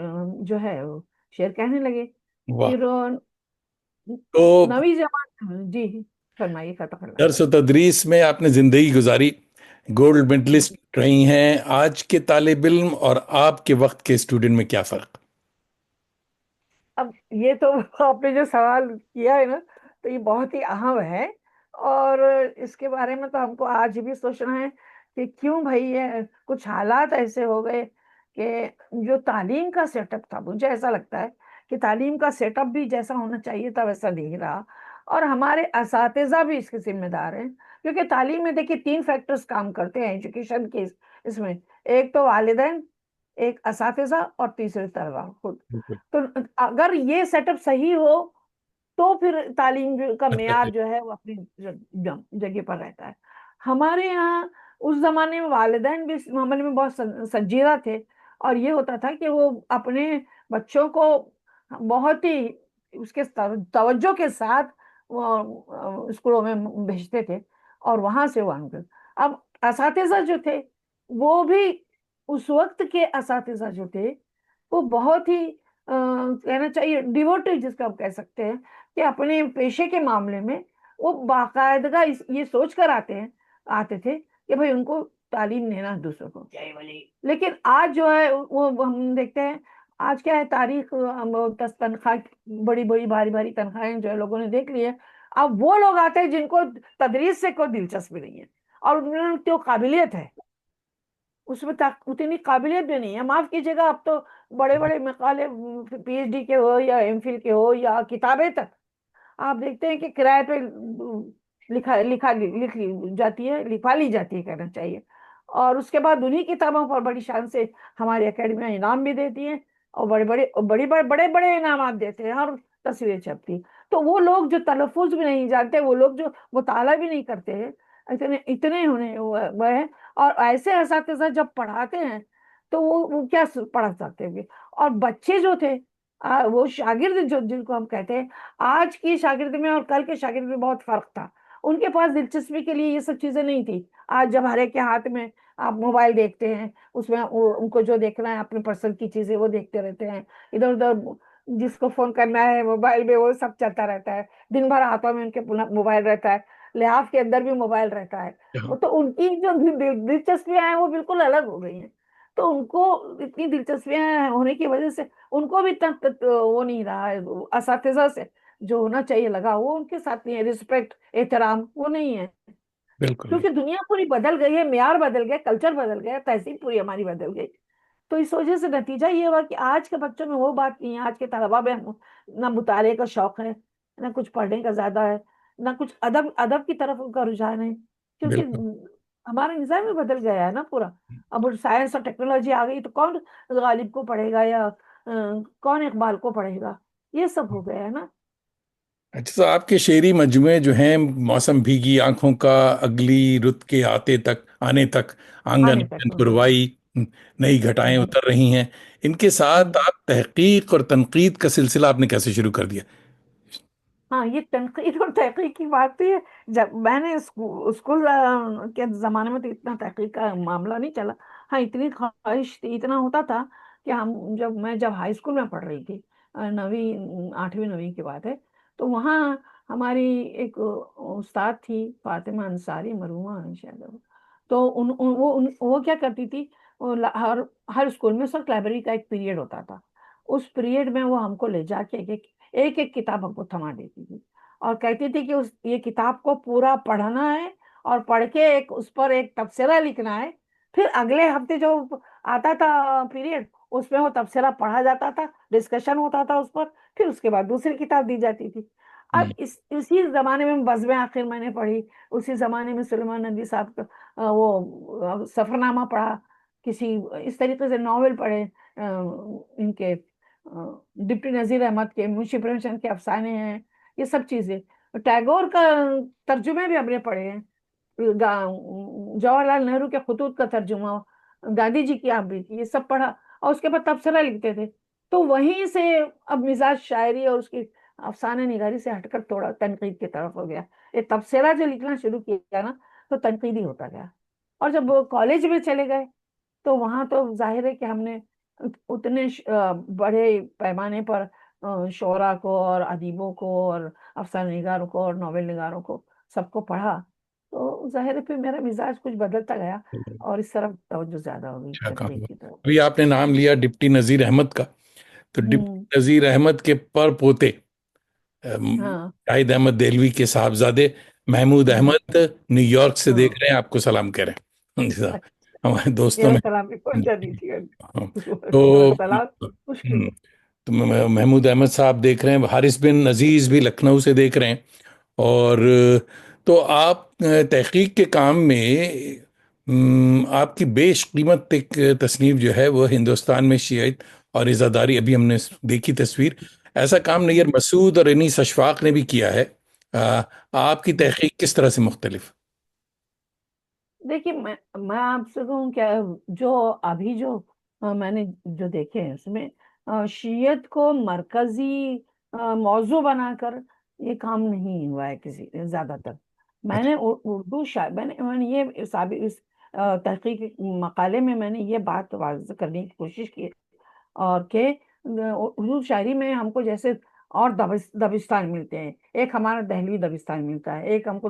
جو ہے وہ شعر کہنے لگے۔ واہ پھر تو نویں زبان، جی فرمائیے فتح اللہ۔ درس و تدریس میں آپ نے زندگی گزاری، گولڈ میڈلسٹ رہی ہیں، آج کے طالب علم اور آپ کے وقت کے اسٹوڈنٹ میں کیا فرق؟ اب یہ تو آپ نے جو سوال کیا ہے نا، تو یہ بہت ہی اہم ہے، اور اس کے بارے میں تو ہم کو آج بھی سوچنا ہے کہ کیوں بھائی یہ کچھ حالات ایسے ہو گئے کہ جو تعلیم کا سیٹ اپ تھا، مجھے ایسا لگتا ہے کہ تعلیم کا سیٹ اپ بھی جیسا ہونا چاہیے تھا ویسا نہیں رہا، اور ہمارے اساتذہ بھی اس کے ذمہ دار ہیں، کیونکہ تعلیم میں دیکھیے 3 فیکٹرز کام کرتے ہیں ایجوکیشن کے، اس میں ایک تو والدین، ایک اساتذہ، اور تیسرے طلبہ خود۔ بالکل تو اگر یہ سیٹ اپ صحیح ہو تو پھر تعلیم کا معیار جو ہے وہ اپنی جگہ پر رہتا ہے۔ ہمارے یہاں اس زمانے میں والدین بھی اس معاملے میں بہت سنجیدہ تھے، اور یہ ہوتا تھا کہ وہ اپنے بچوں کو بہت ہی اس کے توجہ کے ساتھ وہ اسکولوں میں بھیجتے تھے، اور وہاں سے وہ اب اساتذہ جو تھے وہ بھی، اس وقت کے اساتذہ جو تھے وہ بہت ہی کہنا چاہیے ڈیووٹڈ، جس کا ہم کہہ سکتے ہیں کہ اپنے پیشے کے معاملے میں وہ باقاعدگی یہ سوچ کر آتے تھے کہ بھائی ان کو تعلیم دینا دوسروں کو. لیکن آج جو ہے وہ ہم دیکھتے ہیں آج کیا ہے تاریخ، تنخواہ، بڑی بڑی بھاری بھاری تنخواہیں جو ہے لوگوں نے دیکھ لی ہے. اب وہ لوگ آتے ہیں جن کو تدریس سے کوئی دلچسپی نہیں ہے اور ان میں جو قابلیت ہے اس میں اتنی قابلیت بھی نہیں ہے. معاف کیجیے گا، اب تو بڑے بڑے مقالے پی ایچ ڈی کے ہو یا ایم فل کے ہو یا کتابیں تک آپ دیکھتے ہیں کہ کرائے پہ لکھ لی جاتی ہے، لکھوا لی جاتی ہے کہنا چاہیے. اور اس کے بعد انہی کتابوں پر بڑی شان سے ہماری اکیڈمیاں انعام بھی دیتی ہیں اور بڑے بڑے انعامات دیتے ہیں اور تصویریں چھپتی. تو وہ لوگ جو تلفظ بھی نہیں جانتے، وہ لوگ جو مطالعہ بھی نہیں کرتے ہیں، اتنے اتنے وہ ہیں. اور ایسے اساتذہ جب پڑھاتے ہیں تو وہ کیا پڑھا سکتے ہیں. اور بچے جو تھے وہ شاگرد جو جن کو ہم کہتے ہیں، آج کی شاگرد میں اور کل کے شاگرد میں بہت فرق تھا. ان کے پاس دلچسپی کے لیے یہ سب چیزیں نہیں تھی. آج جب ہر ایک کے ہاتھ میں آپ موبائل دیکھتے ہیں، اس میں ان کو جو دیکھنا ہے اپنے پسند کی چیزیں وہ دیکھتے رہتے ہیں. ادھر ادھر جس کو فون کرنا ہے موبائل میں وہ سب چلتا رہتا ہے. دن بھر ہاتھوں میں ان کے موبائل رہتا ہے، لحاف کے اندر بھی موبائل رہتا ہے. وہ تو ان کی جو دلچسپیاں ہیں وہ بالکل الگ ہو گئی ہیں. تو ان کو اتنی دلچسپیاں ہونے کی وجہ سے ان کو بھی وہ نہیں رہا ہے اساتذہ سے جو ہونا چاہیے لگا وہ ان کے ساتھ نہیں ہے. رسپیکٹ، احترام وہ نہیں ہے. بالکل. کیونکہ دنیا پوری بدل گئی ہے، معیار بدل گیا، کلچر بدل گیا، تہذیب پوری ہماری بدل گئی. تو اس وجہ سے نتیجہ یہ ہوا کہ آج کے بچوں میں وہ بات نہیں ہے. آج کے طلبا میں نہ مطالعے کا شوق ہے، نہ کچھ پڑھنے کا زیادہ ہے، نہ کچھ ادب کی طرف ان کا رجحان ہے. کیونکہ بالکل. ہمارا نظام ہی بدل گیا ہے نا پورا. اب سائنس اور ٹیکنالوجی آ گئی تو کون غالب کو پڑھے گا یا کون اقبال کو پڑھے گا. یہ سب ہو گیا ہے نا. اچھا، تو آپ کے شعری مجموعے جو ہیں، موسم بھیگی آنکھوں کا، اگلی رت کے آنے تک، آنگن آنے تک. پروائی، نئی گھٹائیں اتر رہی ہیں، ان کے ساتھ آپ تحقیق اور تنقید کا سلسلہ آپ نے کیسے شروع کر دیا؟ ہاں، یہ تنقید اور تحقیق کی بات تو ہے. جب میں نے اسکول کے زمانے میں تو اتنا تحقیق کا معاملہ نہیں چلا. ہاں، اتنی خواہش تھی، اتنا ہوتا تھا کہ جب ہائی اسکول میں پڑھ رہی تھی، 8ویں 9ویں کی بات ہے، تو وہاں ہماری ایک استاد تھی فاطمہ انصاری، مرحومہ شاید. تو وہ کیا کرتی تھی، ہر اسکول میں سب لائبریری کا ایک پیریڈ ہوتا تھا. اس پیریڈ میں وہ ہم کو لے جا کے ایک ایک کتاب ہم کو تھما دیتی تھی اور کہتی تھی کہ یہ کتاب کو پورا پڑھنا ہے اور پڑھ کے اس پر ایک تبصرہ لکھنا ہے. پھر اگلے ہفتے جو آتا تھا پیریڈ، اس میں وہ تبصرہ پڑھا جاتا تھا، ڈسکشن ہوتا تھا اس پر، پھر اس کے بعد دوسری کتاب دی جاتی تھی. اب اسی زمانے میں بزم آخر میں نے پڑھی، اسی زمانے میں سلیمان ندوی صاحب کا وہ سفر نامہ پڑھا، کسی اس طریقے سے ناول پڑھے ان کے ڈپٹی نذیر احمد کے، منشی پریم چند کے افسانے ہیں، یہ سب چیزیں. ٹیگور کا ترجمے بھی ہم نے پڑھے ہیں، جواہر لال نہرو کے خطوط کا ترجمہ، گاندھی جی کی آپ بھی یہ سب پڑھا اور اس کے بعد تبصرہ لکھتے تھے. تو وہیں سے اب مزاج شاعری اور اس کی افسانہ نگاری سے ہٹ کر تھوڑا تنقید کی طرف ہو گیا. یہ تبصرہ جو لکھنا شروع کیا نا تو تنقیدی ہوتا گیا. اور جب وہ کالج میں چلے گئے تو وہاں تو ظاہر ہے کہ ہم نے اتنے بڑے پیمانے پر شعراء کو اور ادیبوں کو اور افسانہ نگاروں کو اور ناول نگاروں کو سب کو پڑھا. تو ظاہر ہے پھر میرا مزاج کچھ بدلتا گیا اور اس طرف توجہ زیادہ ہو گئی اچھا کام تنقید ہوا. کی طرف. ابھی آپ نے نام لیا ڈپٹی نذیر احمد کا، تو ہوں. ڈپٹی نذیر احمد کے پر پوتے ہاں. شاہد احمد دہلوی کے صاحبزادے محمود ہاں. احمد نیو یارک سے دیکھ ہاں. رہے ہیں، آپ کو سلام کریں. جی صاحب، اچھا، ہمارے دوستوں میرا میں. سلام بھی پہنچا دیجیے ہاں. گا. تو سلام مشکل ہم، تو محمود احمد صاحب دیکھ رہے ہیں، حارث بن عزیز بھی لکھنؤ سے دیکھ رہے ہیں. اور تو آپ تحقیق کے کام میں آپ کی بیش قیمت ایک تصنیف جو ہے وہ ہندوستان میں شیعت اور عزاداری، ابھی ہم نے دیکھی تصویر، ایسا کام نیر مسعود اور انیس اشفاق نے بھی کیا ہے. آپ کی تحقیق کس طرح سے مختلف؟ دیکھیے، میں آپ سے کہوں کیا، جو ابھی جو میں نے جو دیکھے ہیں اس میں شیعت کو مرکزی موضوع بنا کر یہ کام نہیں ہوا ہے کسی زیادہ تر. میں نے اچھا. اردو شاعر میں نے یہ اس تحقیق مقالے میں میں نے یہ بات واضح کرنے کی کوشش کی اور کہ اردو شاعری میں ہم کو جیسے اور دبستان ملتے ہیں، ایک ہمارا دہلوی دبستان ملتا ہے، ایک ہم کو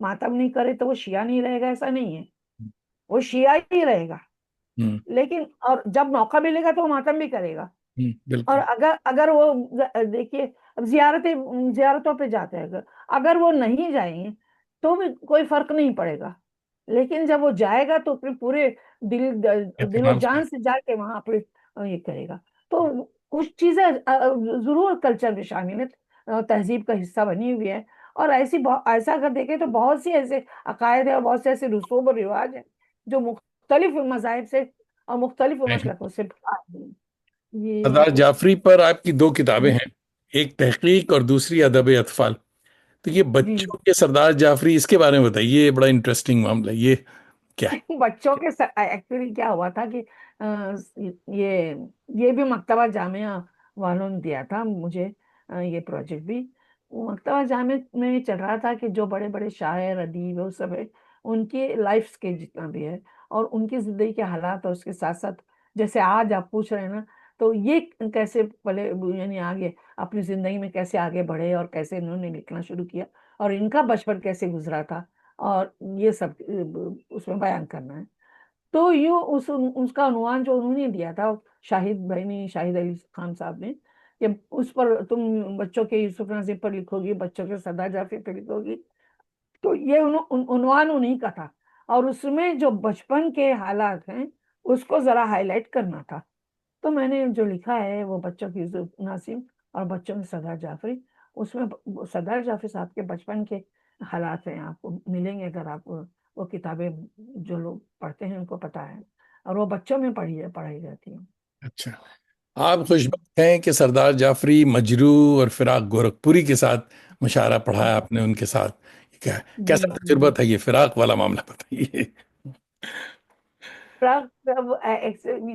ماتم نہیں کرے تو وہ شیعہ نہیں رہے گا، ایسا نہیں ہے، وہ شیعہ ہی رہے گا، ہوں، لیکن اور جب موقع ملے گا تو وہ ماتم بھی کرے گا۔ اور بالکل. اگر وہ دیکھیے اب زیارتوں پہ جاتے ہیں، اگر وہ نہیں جائیں گے تو بھی کوئی فرق نہیں پڑے گا، لیکن جب وہ جائے گا تو اپنے پورے دل و اہتمام سے. جان سے جا کے وہاں پہ یہ کرے گا، تو کچھ چیزیں ضرور کلچر میں شامل ہے، تہذیب کا حصہ بنی ہوئی ہے، اور ایسا اگر دیکھیں تو بہت سی ایسے عقائد ہیں اور بہت سے ایسے رسوم و رواج ہیں جو مختلف مذاہب سے اور مختلف مسلکوں سے آتے ہیں۔ یہ سردار جعفری پر آپ کی دو کتابیں جی ہیں، ایک تحقیق اور دوسری ادب اطفال. تو یہ جی بچوں کے سردار جعفری، اس کے بارے میں بتائیے، یہ بڑا انٹرسٹنگ معاملہ ہے، یہ کیا ہے؟ بچوں کے ایکچولی کیا ہوا تھا کہ یہ یہ بھی مکتبہ جامعہ والوں نے دیا تھا مجھے، یہ پروجیکٹ بھی مکتبہ جامعہ میں چل رہا تھا کہ جو بڑے بڑے شاعر ادیب وہ سب ہے، ان کی لائف سکیل جتنا بھی ہے اور ان کی زندگی کے حالات، اور اس کے ساتھ ساتھ جیسے آج آپ پوچھ رہے ہیں نا، تو یہ کیسے پلے یعنی آگے اپنی زندگی میں کیسے آگے بڑھے اور کیسے انہوں نے لکھنا شروع کیا اور ان کا بچپن کیسے گزرا تھا، اور یہ سب اس میں بیان کرنا ہے۔ تو یوں اس کا عنوان جو انہوں نے دیا تھا شاہد بھائی، شاہد علی خان صاحب نے، کہ اس پر تم بچوں کے یوسف ناظم پر لکھو گی، بچوں کے سردار جعفری پر لکھو گی، تو یہ عنوان انہیں کا تھا، اور اس میں جو بچپن کے حالات ہیں اس کو ذرا ہائی لائٹ کرنا تھا، تو میں نے جو لکھا ہے وہ بچوں کی یوسف ناظم اور بچوں کے سردار جعفری، اس میں سردار جعفری صاحب کے بچپن کے حالات ہیں، آپ کو ملیں گے اگر آپ وہ کتابیں، جو لوگ پڑھتے ہیں ان کو پتا ہے، اور وہ بچوں میں پڑھائی جاتی ہیں۔ اچھا. آپ خوش بخت ہیں کہ سردار جعفری، مجروح اور فراق گورکھپوری کے ساتھ مشاعرہ پڑھا ہے آپ نے ان کے ساتھ. جی کیسا جی تجربہ تھا یہ فراق والا معاملہ، بتائیے.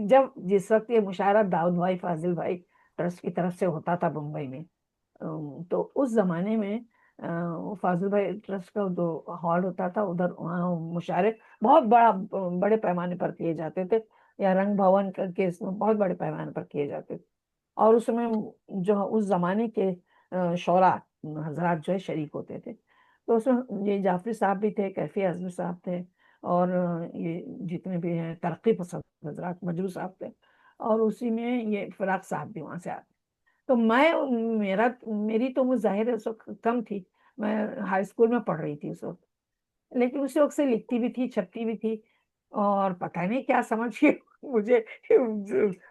جب جس وقت یہ مشاعرہ داؤد بھائی فاضل بھائی ٹرسٹ کی طرف سے ہوتا تھا بمبئی میں، تو اس زمانے میں فاضل بھائی ٹرسٹ کا جو ہال ہوتا تھا ادھر، وہاں مشاعرے بہت بڑے پیمانے پر کیے جاتے تھے، یا رنگ بھون کے اس میں بہت بڑے پیمانے پر کیے جاتے تھے، اور اس میں جو اس زمانے کے شعراء حضرات جو ہے شریک ہوتے تھے، تو اس میں یہ جعفری صاحب بھی تھے، کیفی اعظمی صاحب تھے، اور یہ جتنے بھی ہیں ترقی پسند حضرات، مجروح صاحب تھے، اور اسی میں یہ فراق صاحب بھی وہاں سے آتے، تو میری تو وہ ظاہر ہے اس وقت کم تھی، میں ہائی اسکول میں پڑھ رہی تھی اس وقت، لیکن اسی وقت سے لکھتی بھی تھی، چھپتی بھی تھی، اور پتہ نہیں کیا سمجھ کے مجھے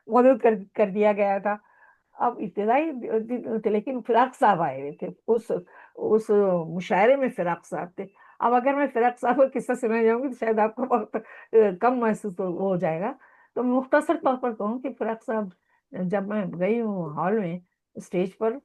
مدد کر دیا گیا تھا۔ اب ابتدائی لیکن فراق صاحب آئے ہوئے تھے اس مشاعرے میں، فراق صاحب تھے۔ اب اگر میں فراق صاحب کا قصہ سنا جاؤں گی تو شاید آپ کو بہت کم محسوس ہو جائے گا، تو مختصر طور پر کہوں کہ فراق صاحب جب میں گئی ہوں ہال میں اسٹیج پر،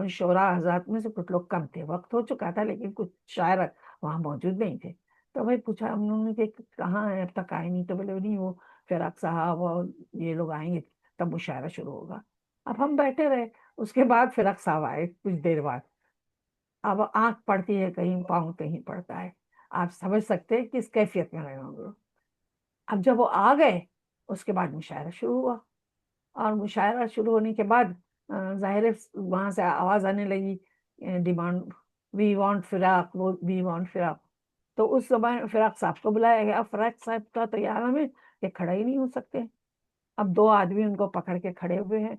شعراء حضرات میں سے کچھ لوگ کم تھے، وقت ہو چکا تھا لیکن کچھ شاعر وہاں موجود نہیں تھے، تو بھائی پوچھا انہوں نے کہ کہاں ہے، اب تک آئے نہیں، تو بولے نہیں وہ فراق صاحب اور یہ لوگ آئیں گے تب مشاعرہ شروع ہوگا۔ اب ہم بیٹھے رہے، اس کے بعد فراق صاحب آئے کچھ دیر بعد، اب آنکھ پڑتی ہے کہیں، پاؤں کہیں پڑتا ہے، آپ سمجھ سکتے ہیں کس کیفیت میں رہے ہوں گے۔ اب جب وہ آ گئے اس کے بعد مشاعرہ شروع ہوا، اور مشاعرہ شروع ہونے کے بعد ظاہر ہے وہاں سے آواز آنے لگی، ڈیمانڈ، وی وانٹ فراق، وی وانٹ فراق، تو اس زبان فراق صاحب کو بلایا گیا، اب فراق صاحب کا تو یہ عالم ہے کہ کھڑا ہی نہیں ہو سکتے، اب دو آدمی ان کو پکڑ کے کھڑے ہوئے ہیں،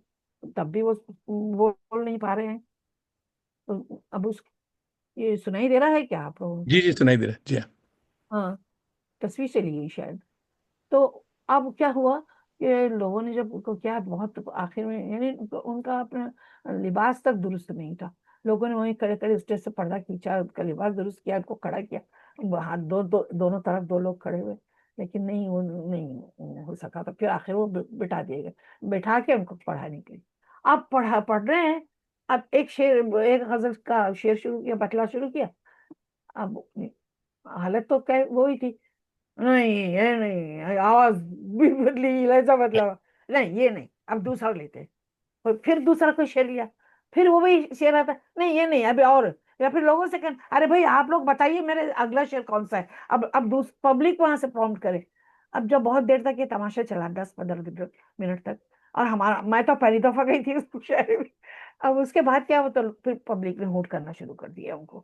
تب بھی وہ بول نہیں پا رہے ہیں، تو اب یہ سنائی دے رہا ہے کیا آپ لوگوں جی کو؟ جی، سنائی دے رہا ہے، جی ہاں. ہاں، تصویر چلی گئی شاید، تو اب کیا ہوا کہ لوگوں نے جب ان کو کیا، بہت آخر میں یعنی ان کا اپنا لباس تک درست نہیں تھا، لوگوں نے وہیں کھڑے کھڑے اسٹیج سے پردہ کھینچا، ان کا لباس درست کیا، ان کو کھڑا کیا، ہاتھ دونوں طرف دو لوگ کھڑے ہوئے، لیکن نہیں، وہ نہیں ہو سکا، تو پھر آخر وہ بٹھا دیے گئے، بٹھا کے ان کو پڑھانے کے لیے، اب پڑھ رہے ہیں، اب ایک غزل کا شعر شروع کیا، بتلا شروع کیا، اب حالت تو وہی تھی، نہیں یہ نہیں، آواز بھی بدلی، لہجہ بدلا، نہیں یہ نہیں، اب دوسرا لیتے، اور پھر دوسرا کوئی شعر لیا، پھر وہ بھی شعر آتا، نہیں یہ نہیں ابھی اور، یا پھر لوگوں سے کہنا ارے بھائی آپ لوگ بتائیے میرے اگلا شعر کون سا ہے، اب پبلک وہاں سے پرومپٹ کرے، اب جب بہت دیر تک یہ تماشا چلا، 10-15 منٹ تک، اور میں تو پہلی دفعہ گئی تھی اس شہر میں، اب اس کے بعد کیا ہو، تو پھر پبلک نے ہوٹ کرنا شروع کر دیا ان کو،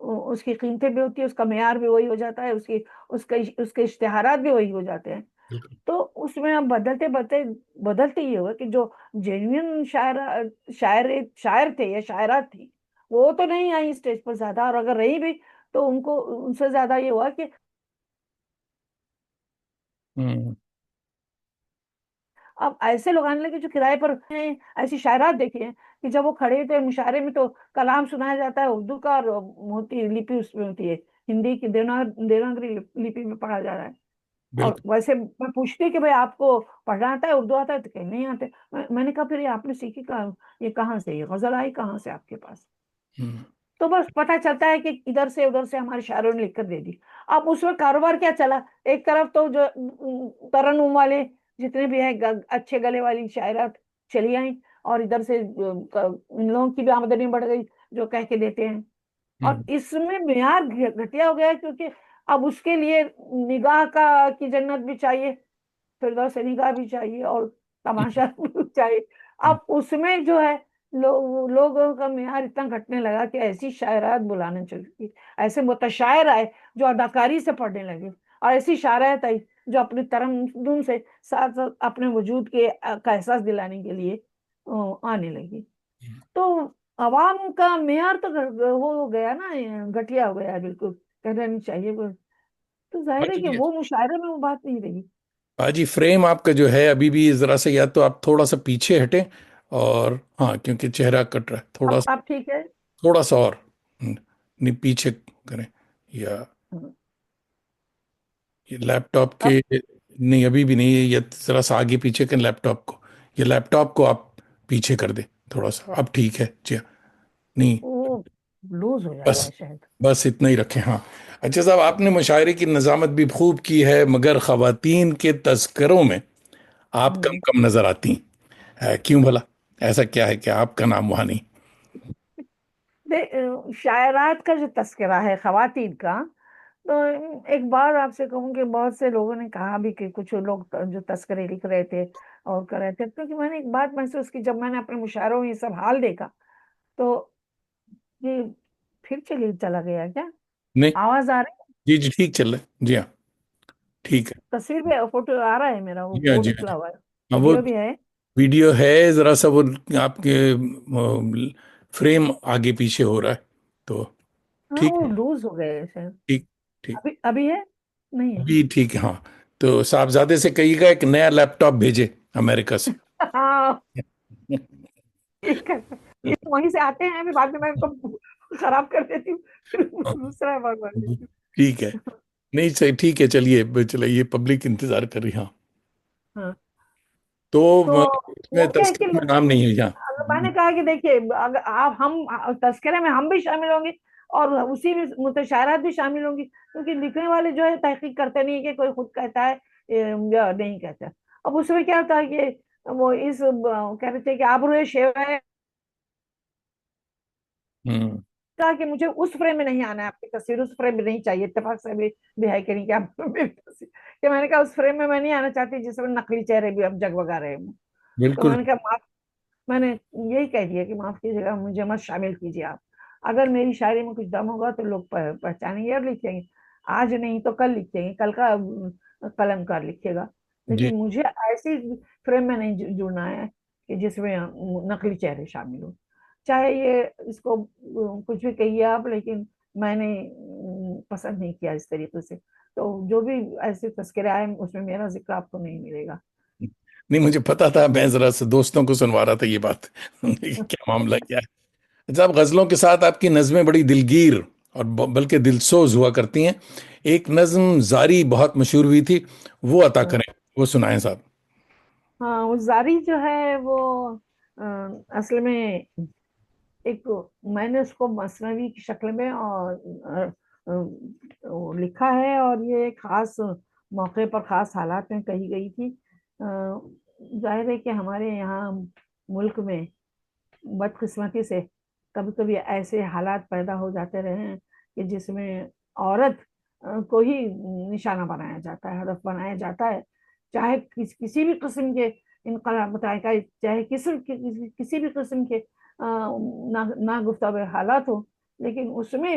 اس کی قیمتیں بھی ہوتی ہے، اس کا معیار بھی وہی ہو جاتا ہے، اس کے اشتہارات بھی وہی ہو جاتے ہیں. بالکل. تو اس میں اب بدلتے بدلتے بدلتے یہ ہوا کہ جو جینوین شاعر تھے یا شاعرات تھی، وہ تو نہیں آئی اسٹیج پر زیادہ، اور اگر رہی بھی تو ان سے زیادہ یہ ہوا کہ ہوں. اب ایسے لوگ آنے لگے جو کرائے پر ہیں. ایسی شاعرات دیکھی ہیں کہ جب وہ کھڑے تھے مشاعرے میں تو کلام سنایا جاتا ہے اردو کا، اور ہوتی لپی اس میں ہوتی ہے ہندی کی، دیوناگری لپی میں پڑھا جا رہا ہے. اور بالکل. ویسے میں پوچھتی کہ بھائی آپ کو پڑھنا آتا ہے، اردو آتا ہے؟ تو کہ نہیں آتے. میں نے کہا پھر یہ آپ نے سیکھی کہاں؟ یہ کہاں سے، یہ غزل آئی کہاں سے آپ کے پاس؟ ہوں. تو بس پتا چلتا ہے کہ ادھر سے ادھر سے ہمارے شاعروں نے لکھ کر دے دی. اب اس میں کاروبار کیا چلا، ایک طرف تو جو ترنم والے جتنے بھی ہیں اچھے گلے والی شاعرات چلی آئیں، اور ادھر سے ان لوگوں کی بھی آمدنی بڑھ گئی جو کہہ کے دیتے ہیں. اور ہوں. اس میں معیار گھٹیا ہو گیا کیونکہ اب اس کے لیے نگاہ کی جنت بھی چاہیے، فردوس نگاہ بھی چاہیے، اور تماشا بھی چاہیے. اب اس میں جو ہے لوگوں کا معیار اتنا گھٹنے لگا کہ ایسی شاعرات بلانے چلی، ایسے متشاعر آئے جو اداکاری سے پڑھنے لگے، اور ایسی شاعرات آئی جو اپنے ترنم سے ساتھ ساتھ اپنے وجود کا احساس دلانے کے لیے آنے لگی. تو عوام کا معیار تو وہ ہو گیا نا، گھٹیا ہو گیا بالکل، کہنا نہیں چاہیے وہ. تو ظاہر ہے کہ باجی وہ مشاعرے میں وہ بات نہیں رہی. باجی فریم آپ کا جو ہے ابھی بھی ذرا سا، یا تو آپ تھوڑا سا پیچھے ہٹیں، اور ہاں کیونکہ چہرہ کٹ رہا ہے تھوڑا سا، اب ٹھیک ہے. تھوڑا سا اور نہیں پیچھے کریں، یا ہاں. یہ لیپ ٹاپ اب کے، نہیں ابھی بھی نہیں، یہ ذرا سا آگے پیچھے کریں لیپ ٹاپ کو، یہ لیپ ٹاپ کو آپ پیچھے کر دیں تھوڑا سا. اب ٹھیک ہے جی. نہیں، وہ لوز ہو جاتا بس ہے شاید. بس اتنا ہی رکھیں. ہاں اچھا صاحب، آپ نے مشاعرے کی نظامت بھی خوب کی ہے، مگر خواتین کے تذکروں میں آپ ہوں. کم کم نظر آتی ہیں. کیوں بھلا؟ ایسا کیا ہے کہ آپ کا نام وہاں نہیں؟ شاعرات کا جو تذکرہ ہے خواتین کا، تو ایک بار آپ سے کہوں کہ بہت سے لوگوں نے کہا بھی کہ کچھ لوگ جو تذکرے لکھ رہے تھے اور کر رہے تھے، کیونکہ میں نے ایک بات محسوس کی جب میں نے اپنے مشاعروں میں یہ سب حال دیکھا تو یہ پھر چلا گیا کیا؟ نہیں. آواز آ رہی جی جی ٹھیک چل رہا ہے، جی ہاں ہے؟ ٹھیک ہے. تصویر بھی فوٹو آ رہا ہے میرا، وہ جی ہاں جی بورڈ ہاں کھلا ہوا ہے، ہاں. وہ ویڈیو بھی ہے. ویڈیو ہے ذرا سا، وہ آپ کے فریم آگے پیچھے ہو رہا ہے تو. ہاں ٹھیک وہ ہے. لوز ہو گئے شاید. ٹھیک. ٹھیک. ابھی ہے نہیں ابھی ٹھیک ہے. ہاں تو صاحبزادے سے کہیے گا ایک نیا لیپ ٹاپ بھیجے امریکہ سے. ہے؟ ہاں ٹھیک ہے. یہ وہیں سے آتے ہیں، پھر بعد میں ان کو خراب کر دیتی ہوں، پھر دوسرا بار بن دیتی ٹھیک ہے. ہوں. نہیں صحیح، ٹھیک ہے چلیے چلیے، پبلک انتظار کر رہی. ہاں ہاں. تو تو اس میں وہ کیا ہے کہ تذکرے میں نام نہیں ہے یہاں. میں نے کہا کہ دیکھیے اگر ہم تذکرے میں ہم بھی شامل ہوں گے، اور اسی میں متشائرات بھی شامل ہوں گی، کیونکہ لکھنے والے جو ہے تحقیق کرتے نہیں کہ کوئی خود کہتا ہے یا نہیں کہتا. اب اس میں کیا ہوتا ہے کہ وہ اس کہہ رہے تھے کہ آبروئے شیوہ ہوں. کہا کہ مجھے اس فریم میں نہیں آنا ہے، آپ کی تصویر اس فریم میں نہیں چاہیے. اتفاق سے بھی ہے کہ نہیں کہ میں نے کہا اس فریم میں نہیں آنا چاہتی جس میں نقلی چہرے بھی اب جگمگا رہے ہوں. تو بالکل. میں نے کہا میں نے یہی کہہ دیا کہ معاف کیجیے گا، مجھے مت شامل کیجیے آپ. اگر میری شاعری میں کچھ دم ہوگا تو لوگ پہچانیں گے اور لکھیں گے، آج نہیں تو کل لکھیں گے، کل کا قلم کار لکھے گا. جی. لیکن مجھے ایسی فریم میں نہیں جڑنا ہے کہ جس میں نقلی چہرے شامل ہوں. چاہے یہ اس کو کچھ بھی کہیے آپ، لیکن میں نے پسند نہیں کیا اس طریقے سے. تو جو بھی ایسے تذکرے آئے اس میں میرا ذکر آپ کو نہیں ملے گا. نہیں مجھے پتا تھا، میں ذرا سے دوستوں کو سنوا رہا تھا یہ بات کیا معاملہ کیا ہے. صاحب غزلوں کے ساتھ آپ کی نظمیں بڑی دلگیر اور بلکہ دلسوز ہوا کرتی ہیں. ایک نظم زاری بہت مشہور ہوئی تھی، وہ عطا کریں، وہ سنائیں صاحب. ہاں وہ زاری جو ہے وہ اصل میں ایک میں نے اس کو مثنوی کی شکل میں لکھا ہے، اور یہ ایک خاص موقع پر خاص حالات میں کہی گئی تھی. ظاہر ہے کہ ہمارے یہاں ملک میں بدقسمتی سے کبھی کبھی ایسے حالات پیدا ہو جاتے رہے ہیں کہ جس میں عورت کو ہی نشانہ بنایا جاتا ہے، ہدف بنایا جاتا ہے، چاہے کسی بھی قسم کے انقلاب، چاہے کسی بھی قسم کے ناگفتہ حالات ہو، لیکن اس میں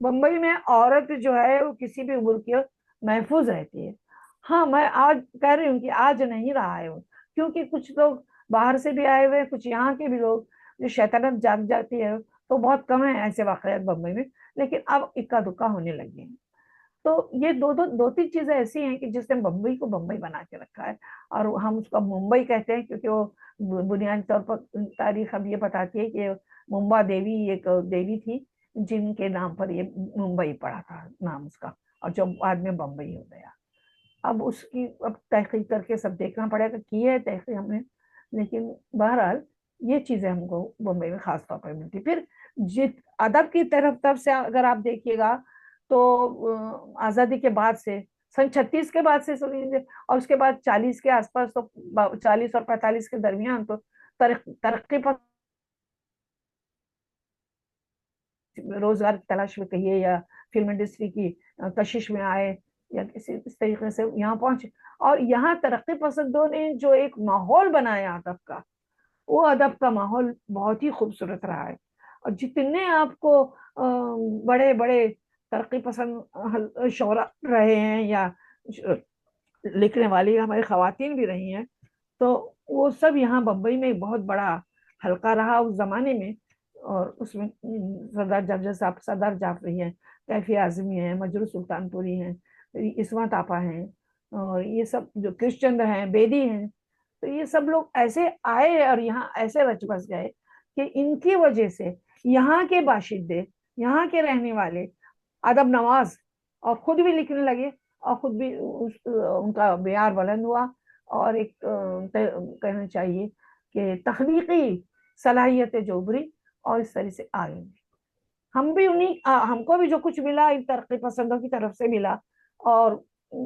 بمبئی میں عورت جو ہے وہ کسی بھی عمر کی ہو محفوظ رہتی ہے. ہاں میں آج کہہ رہی ہوں کہ آج نہیں رہا ہے وہ، کیونکہ کچھ لوگ باہر سے بھی آئے ہوئے ہیں، کچھ یہاں کے بھی لوگ جو شیطنت جاگ جاتی ہے، تو بہت کم ہیں ایسے واقعات بمبئی میں، لیکن اب اکا دکا ہونے لگے ہیں. تو یہ دو تین چیزیں ایسی ہیں کہ جس نے بمبئی کو بمبئی بنا کے رکھا ہے. اور ہم اس کو ممبئی کہتے ہیں کیونکہ وہ بنیادی طور پر تاریخ ہم یہ بتاتی ہے کہ ممبا دیوی ایک دیوی تھی جن کے نام پر یہ ممبئی پڑا تھا نام اس کا، اور جو بعد میں بمبئی ہو گیا. اب اس کی اب تحقیق کر کے سب دیکھنا پڑے گا، کی ہے تحقیق ہم نے. لیکن بہرحال یہ چیزیں ہم کو بمبئی میں خاص طور پر ملتی. پھر جت ادب کی طرف سے اگر آپ دیکھیے گا تو آزادی کے بعد سے سن 36 کے بعد سے اور اس کے بعد 40 کے آس پاس، تو 40 اور 45 کے درمیان تو ترقی پر روزگار کی تلاش میں کہیے یا فلم انڈسٹری کی کشش میں آئے یا کسی اس طریقے سے یہاں پہنچے. اور یہاں ترقی پسندوں نے جو ایک ماحول بنایا ادب کا، وہ ادب کا ماحول بہت ہی خوبصورت رہا ہے. اور جتنے آپ کو بڑے بڑے ترقی پسند شعرا رہے ہیں یا لکھنے والی ہماری خواتین بھی رہی ہیں، تو وہ سب یہاں بمبئی میں بہت بڑا حلقہ رہا اس زمانے میں. اور اس میں سردار جعفری ہیں، کیفی اعظمی ہیں، مجروح سلطان پوری ہیں، عصمت آپا ہیں، اور یہ سب جو کرش چندر ہیں، بیدی ہیں. تو یہ سب لوگ ایسے آئے اور یہاں ایسے رچ بس گئے کہ ان کی وجہ سے یہاں کے باشندے، یہاں کے رہنے والے ادب نواز، اور خود بھی لکھنے لگے، اور خود بھی ان کا معیار بلند ہوا. اور ایک کہنا چاہیے کہ تخلیقی صلاحیتیں جو ابری اور اس طرح سے آگے. ہم بھی ہم کو بھی جو کچھ ملا ان ترقی پسندوں کی طرف سے ملا، اور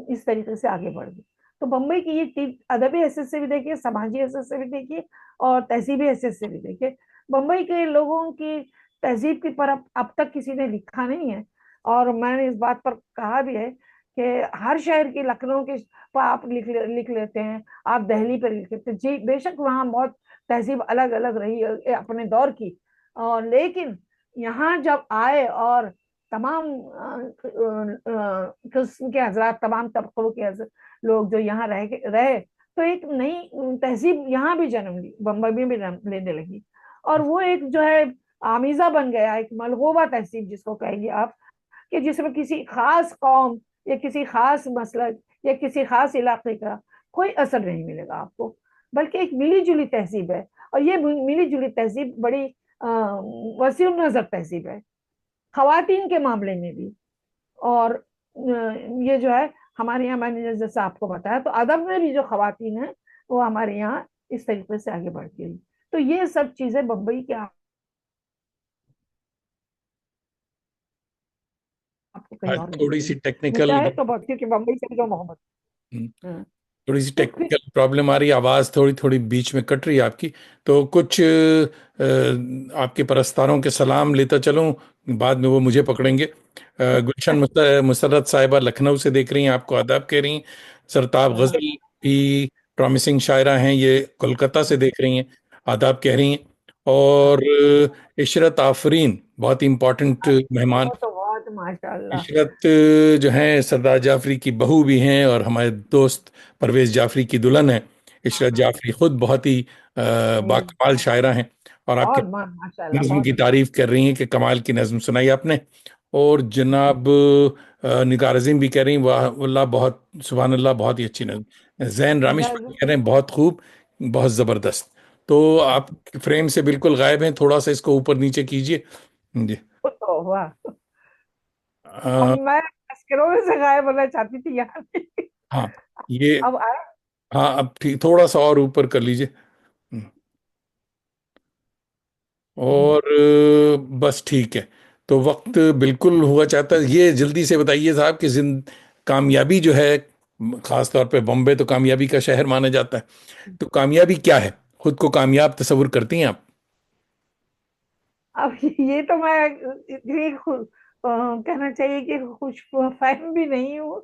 اس طریقے سے آگے بڑھ گئی. تو بمبئی کی یہ ادبی حیثیت سے بھی دیکھیے، سماجی حیثیت سے بھی دیکھیے، اور تہذیبی حیثیت سے بھی دیکھیے. بمبئی کے لوگوں کی تہذیب کی پر اب تک کسی نے لکھا نہیں ہے. اور میں نے اس بات پر کہا بھی ہے کہ ہر شہر کی لکھنؤ کے آپ لکھ لیتے ہیں، آپ دہلی پر لکھ لیتے ہیں، جی بے شک وہاں بہت تہذیب الگ الگ رہی ہے اپنے دور کی. اور لیکن یہاں جب آئے اور تمام قسم کے حضرات، تمام طبقوں کے لوگ جو یہاں رہے، تو ایک نئی تہذیب یہاں بھی جنم لی، بمبئی میں بھی لینے لگی. اور وہ ایک جو ہے آمیزہ بن گیا، ایک ملغوبہ تہذیب جس کو کہیں گے آپ، کہ جس میں کسی خاص قوم یا کسی خاص مسلک یا کسی خاص علاقے کا کوئی اثر نہیں ملے گا آپ کو، بلکہ ایک ملی جلی تہذیب ہے. اور یہ ملی جلی تہذیب بڑی وسیع نظر تہذیب ہے، خواتین کے معاملے میں بھی. اور یہ جو ہے ہمارے یہاں، میں نے جیسا آپ کو بتایا، تو ادب میں بھی جو خواتین ہیں وہ ہمارے یہاں اس طریقے سے آگے بڑھتی رہی. تو یہ سب چیزیں بمبئی کے آپ کو کہیں اور نہیں تھوڑی ملیں سی گی. ٹیکنیکل ملتا ہے تو بہت، کیونکہ بمبئی سے جو محبت. ہاں. تھوڑی سی تو پھر ٹیکنیکل پرابلم آ رہی ہے، آواز تھوڑی تھوڑی بیچ میں کٹ رہی ہے آپ کی. تو کچھ آپ کے پرستاروں کے سلام لیتا چلوں، بعد میں وہ مجھے پکڑیں گے. گلشن مسرت صاحبہ لکھنؤ سے دیکھ رہی ہیں، آپ کو آداب کہہ رہی ہیں. سرتاب غزل بھی پرومسنگ شاعرہ ہیں، یہ کولکتہ سے دیکھ رہی ہیں، آداب کہہ رہی ہیں. اور عشرت آفرین بہت امپورٹنٹ مہمان. وہ تو بہت ماشاء اللہ. عشرت جو ہیں سردار جعفری کی بہو بھی ہیں، اور ہمارے دوست پرویز جعفری کی دلہن ہیں. عشرت جعفری خود بہت ہی باکمال شاعرہ ہیں، اور آپ کے بہت ماشاء اللہ، نظم بہت. کی تعریف کر رہی ہیں کہ کمال کی نظم سنائی آپ نے. اور جناب نگار عظیم بھی کہہ رہی ہیں واہ اللہ، بہت سبحان اللہ، بہت ہی اچھی نظم. زین رامش کہہ رہے ہیں بہت خوب، بہت زبردست. تو آپ فریم سے بالکل غائب ہیں، تھوڑا سا اس کو اوپر نیچے کیجئے. جی. واہ. اب آ، میں تذکروں میں سے غائب ہونا چاہتی تھی یہاں پہ. ہاں یہ، اب آیا. ہاں اب ٹھیک، تھوڑا سا اور اوپر کر لیجئے. اور بس ٹھیک ہے. تو وقت بالکل ہوا چاہتا ہے. یہ جلدی سے بتائیے صاحب کہ کامیابی جو ہے، خاص طور پہ بمبے تو کامیابی کا شہر مانا جاتا ہے، تو کامیابی کیا ہے؟ خود کو کامیاب تصور کرتی ہیں آپ؟ اب یہ تو میں اتنی کہنا چاہیے کہ خوش فہم بھی نہیں ہوں.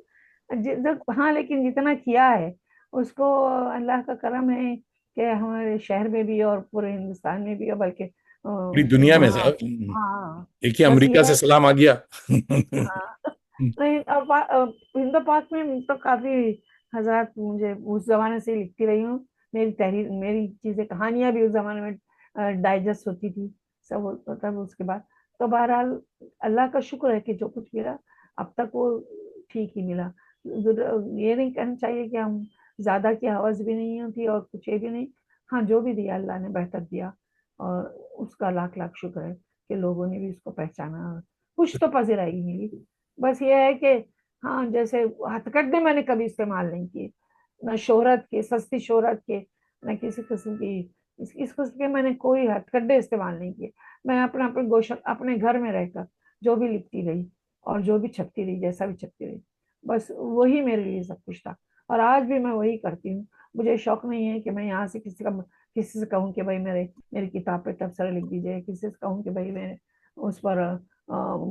ہاں لیکن جتنا کیا ہے اس کو اللہ کا کرم ہے کہ ہمارے شہر میں بھی اور پورے ہندوستان میں بھی، اور بلکہ پوری دنیا میں وہاں، صاحب ہاں دیکھیے بس امریکہ یہ سے ہے سلام آ گیا ہاں نہیں ہند پاک میں تو کافی حضرات مجھے اس زمانے سے ہی لکھتی رہی ہوں، میری تحریر، میری چیزیں، کہانیاں بھی اس زمانے میں ڈائجسٹ ہوتی تھی، سب ہوتا تھا اس کے بعد. تو بہرحال اللہ کا شکر ہے کہ جو کچھ ملا اب تک وہ ٹھیک ہی ملا. یہ نہیں کہنا چاہیے کہ ہم زیادہ کی حوث بھی نہیں ہوتی اور کچھ یہ بھی نہیں. ہاں جو بھی دیا اللہ نے بہتر دیا، اور اس کا لاکھ لاکھ شکر ہے کہ لوگوں نے بھی اس کو پہچانا، کچھ تو پذیرائی ملی. بس یہ ہے کہ ہاں جیسے ہتھ کڈے میں نے کبھی استعمال نہیں کیے، نہ شہرت کے، سستی شہرت کے، نہ کسی قسم کی اس قسم کے میں نے کوئی ہتھ کڈے استعمال نہیں کیے. میں اپنے گوشت اپنے گھر میں رہ کر جو بھی لکھتی رہی اور جو بھی چھپتی رہی، جیسا بھی چھپتی رہی، بس وہی میرے لیے سب کچھ تھا. اور آج بھی میں وہی کرتی ہوں. مجھے شوق نہیں ہے کہ میں یہاں سے کسی سے کہوں کہ بھائی میری کتاب پہ تبصرہ لکھ دیجیے، کسی سے کہوں کہ بھائی میں اس پر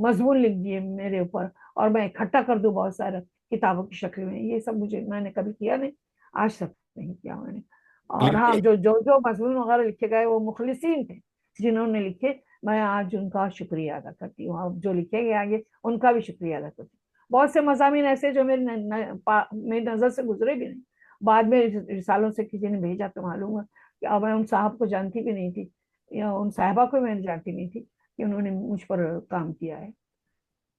مضمون لکھ دیے میرے اوپر، اور میں اکٹھا کر دوں بہت سارے کتابوں کی شکل میں. یہ سب میں نے کبھی کیا نہیں، آج تک نہیں کیا میں نے. اور ہاں جو مضمون وغیرہ لکھے گئے وہ مخلصین تھے جنہوں نے لکھے، میں آج ان کا شکریہ ادا کرتی ہوں، اور جو لکھے گئے آگے ان کا بھی شکریہ ادا کرتی ہوں. بہت سے مضامین ایسے جو میری نظر سے گزرے بھی نہیں، بعد میں رسالوں سے کسی نے بھیجا تو معلوم ہے کہ اب میں ان صاحب کو جانتی بھی نہیں تھی، یا ان صاحبہ کو میں جانتی نہیں تھی کہ انہوں نے مجھ پر کام کیا ہے.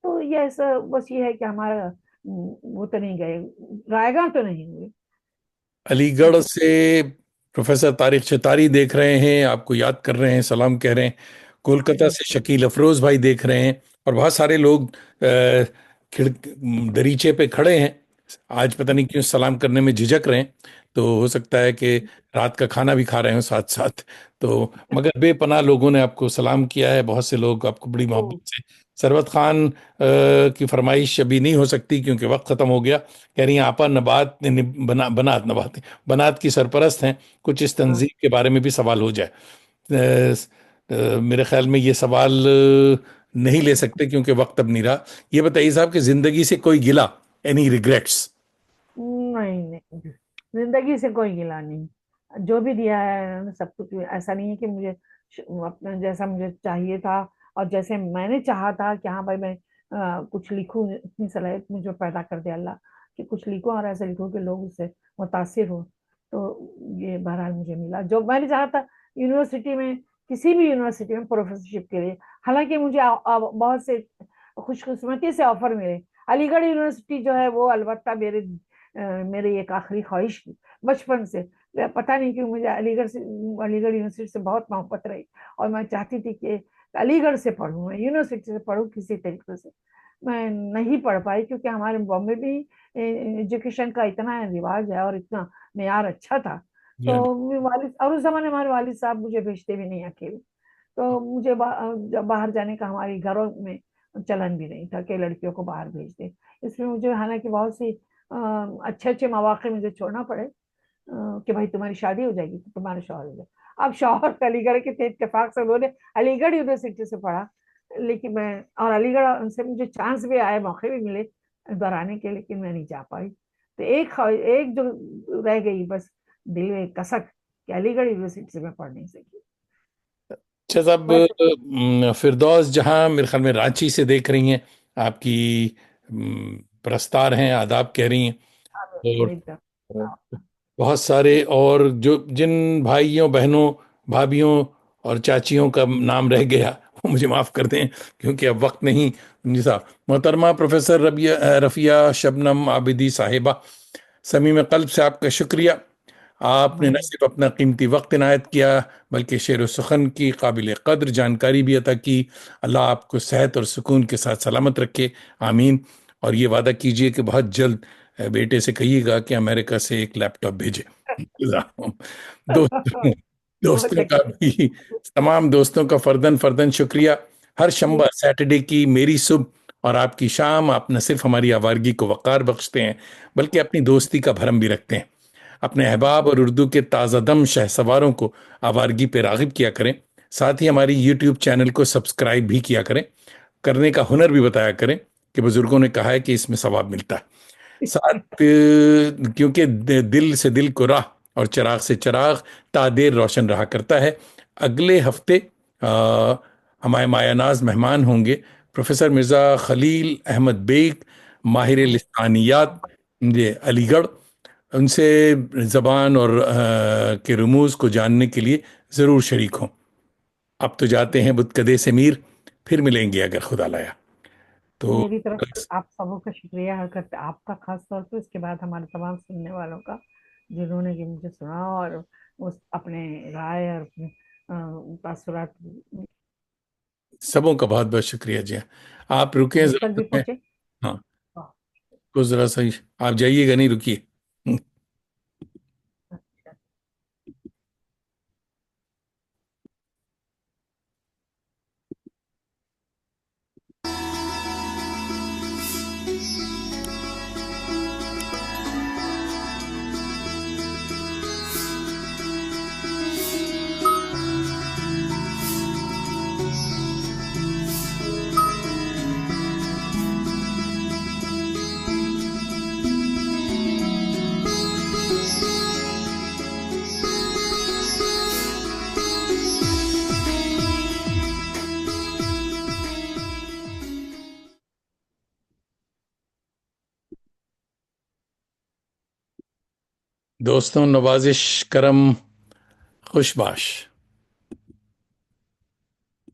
تو یہ ایسا بس یہ ہے کہ ہمارا وہ تو نہیں گئے، رائے گاہ تو نہیں ہوئے. علی گڑھ سے پروفیسر طارق چتاری دیکھ رہے ہیں، آپ کو یاد کر رہے ہیں، سلام کہہ رہے ہیں. کولکتہ سے شکیل افروز بھائی دیکھ رہے ہیں، اور بہت سارے لوگ دریچے پہ کھڑے ہیں. آج پتہ نہیں کیوں سلام کرنے میں جھجک رہے ہیں، تو ہو سکتا ہے کہ رات کا کھانا بھی کھا رہے ہوں ساتھ ساتھ. تو مگر بے پناہ لوگوں نے آپ کو سلام کیا ہے، بہت سے لوگ آپ کو بڑی محبت سے. ثروت خان کی فرمائش ابھی نہیں ہو سکتی کیونکہ وقت ختم ہو گیا. کہہ رہی ہیں آپا نبات بنات نبات بنات کی سرپرست ہیں، کچھ اس تنظیم کے بارے میں بھی سوال ہو جائے. میرے خیال میں یہ سوال نہیں لے سکتے کیونکہ وقت اب نہیں رہا. یہ بتائیے صاحب کہ زندگی سے کوئی گلا، اینی ریگریٹس؟ نہیں نہیں، زندگی سے کوئی گلا نہیں. جو بھی دیا ہے سب کچھ، ایسا نہیں ہے کہ مجھے اپنا جیسا مجھے چاہیے تھا اور جیسے میں نے چاہا تھا کہ ہاں بھائی میں کچھ لکھوں، اتنی صلاحیت مجھے پیدا کر دے اللہ کہ کچھ لکھوں اور ایسے لکھوں کہ لوگ اس سے متاثر ہوں. تو یہ بہرحال مجھے ملا جو میں نے چاہا تھا. یونیورسٹی میں، کسی بھی یونیورسٹی میں پروفیسرشپ کے لیے، حالانکہ مجھے بہت سے خوش قسمتی سے آفر ملے. علی گڑھ یونیورسٹی جو ہے وہ البتہ میری ایک آخری خواہش کی بچپن سے. پتہ نہیں کیوں مجھے علی گڑھ یونیورسٹی سے بہت محبت رہی، اور میں چاہتی تھی کہ علی گڑھ سے پڑھوں، میں یونیورسٹی سے پڑھوں کسی طریقے سے. میں نہیں پڑھ پائی کیونکہ ہمارے بامبے بھی ایجوکیشن کا اتنا رواج ہے اور اتنا معیار اچھا تھا. تو والد، اور اس زمانے ہمارے والد صاحب مجھے بھیجتے بھی نہیں اکیلے، تو مجھے باہر جانے کا ہماری گھروں میں چلن بھی نہیں تھا کہ لڑکیوں کو باہر بھیج دیں. اس میں مجھے حالانکہ بہت سی اچھے اچھے مواقع مجھے چھوڑنا پڑے کہ بھائی تمہاری شادی ہو جائے گی تو تمہارا شوہر ہو جائے. اب شوہر علی گڑھ کے تھے، اتفاق سے انہوں نے علی گڑھ یونیورسٹی سے پڑھا، لیکن میں، اور علی گڑھ سے مجھے چانس بھی آئے، موقع بھی ملے ادھر آنے کے، لیکن میں نہیں جا پائی. تو ایک جو رہ گئی بس دل میں کسک کہ علی گڑھ یونیورسٹی سے میں پڑھ نہیں سکی. اچھا صاحب، بس فردوس جہاں میرے خیال میں رانچی سے دیکھ رہی ہیں، آپ کی پرستار ہیں، آداب کہہ رہی ہیں. اور بہت سارے اور جو جن بھائیوں بہنوں بھابھیوں اور چاچیوں کا نام رہ گیا وہ مجھے معاف کر دیں کیونکہ اب وقت نہیں. جی صاحب، محترمہ پروفیسر رفیہ شبنم عابدی صاحبہ، صمیم قلب سے آپ کا شکریہ. آپ نے نہ صرف اپنا قیمتی وقت عنایت کیا بلکہ شعر و سخن کی قابل قدر جانکاری بھی عطا کی. اللہ آپ کو صحت اور سکون کے ساتھ سلامت رکھے، آمین. اور یہ وعدہ کیجئے کہ بہت جلد بیٹے سے کہیے گا کہ امریکہ سے ایک لیپ ٹاپ بھیجے. دوستوں دوستوں کا بھی، تمام دوستوں کا فردن فردن شکریہ. ہر شنبہ سیٹرڈے کی میری صبح اور آپ کی شام، آپ نہ صرف ہماری آوارگی کو وقار بخشتے ہیں بلکہ اپنی دوستی کا بھرم بھی رکھتے ہیں. اپنے احباب اور اردو کے تازہ دم شہ سواروں کو آوارگی پہ راغب کیا کریں. ساتھ ہی ہماری یوٹیوب چینل کو سبسکرائب بھی کیا کریں. کرنے کا ہنر بھی بتایا کریں کہ بزرگوں نے کہا ہے کہ اس میں ثواب ملتا ہے. ساتھ کیونکہ دل سے دل کو راہ اور چراغ سے چراغ تا دیر روشن رہا کرتا ہے۔ اگلے ہفتے ہمارے مایہ ناز مہمان ہوں گے پروفیسر مرزا خلیل احمد بیگ، ماہر لسانیات، یہ علی گڑھ۔ ان سے زبان اور کے رموز کو جاننے کے لیے ضرور شریک ہوں۔ اب تو جاتے ہیں بت کدے سے میر، پھر ملیں گے اگر خدا لایا تو۔ میری طرف سے آپ سبوں کا شکریہ ادا کرتے، آپ کا خاص طور پہ، اس کے بعد ہمارے تمام سننے والوں کا جنہوں نے کہ مجھے سنا اور اس اپنے رائے اور اپنے تاثرات سبوں کا بہت بہت شکریہ جی۔ آپ رکیں مجھ تک ذرا بھی میں، پہنچے۔ ہاں کو ذرا صحیح، آپ جائیے گا نہیں، رکیے۔ دوستوں، نوازش، کرم، خوش باش۔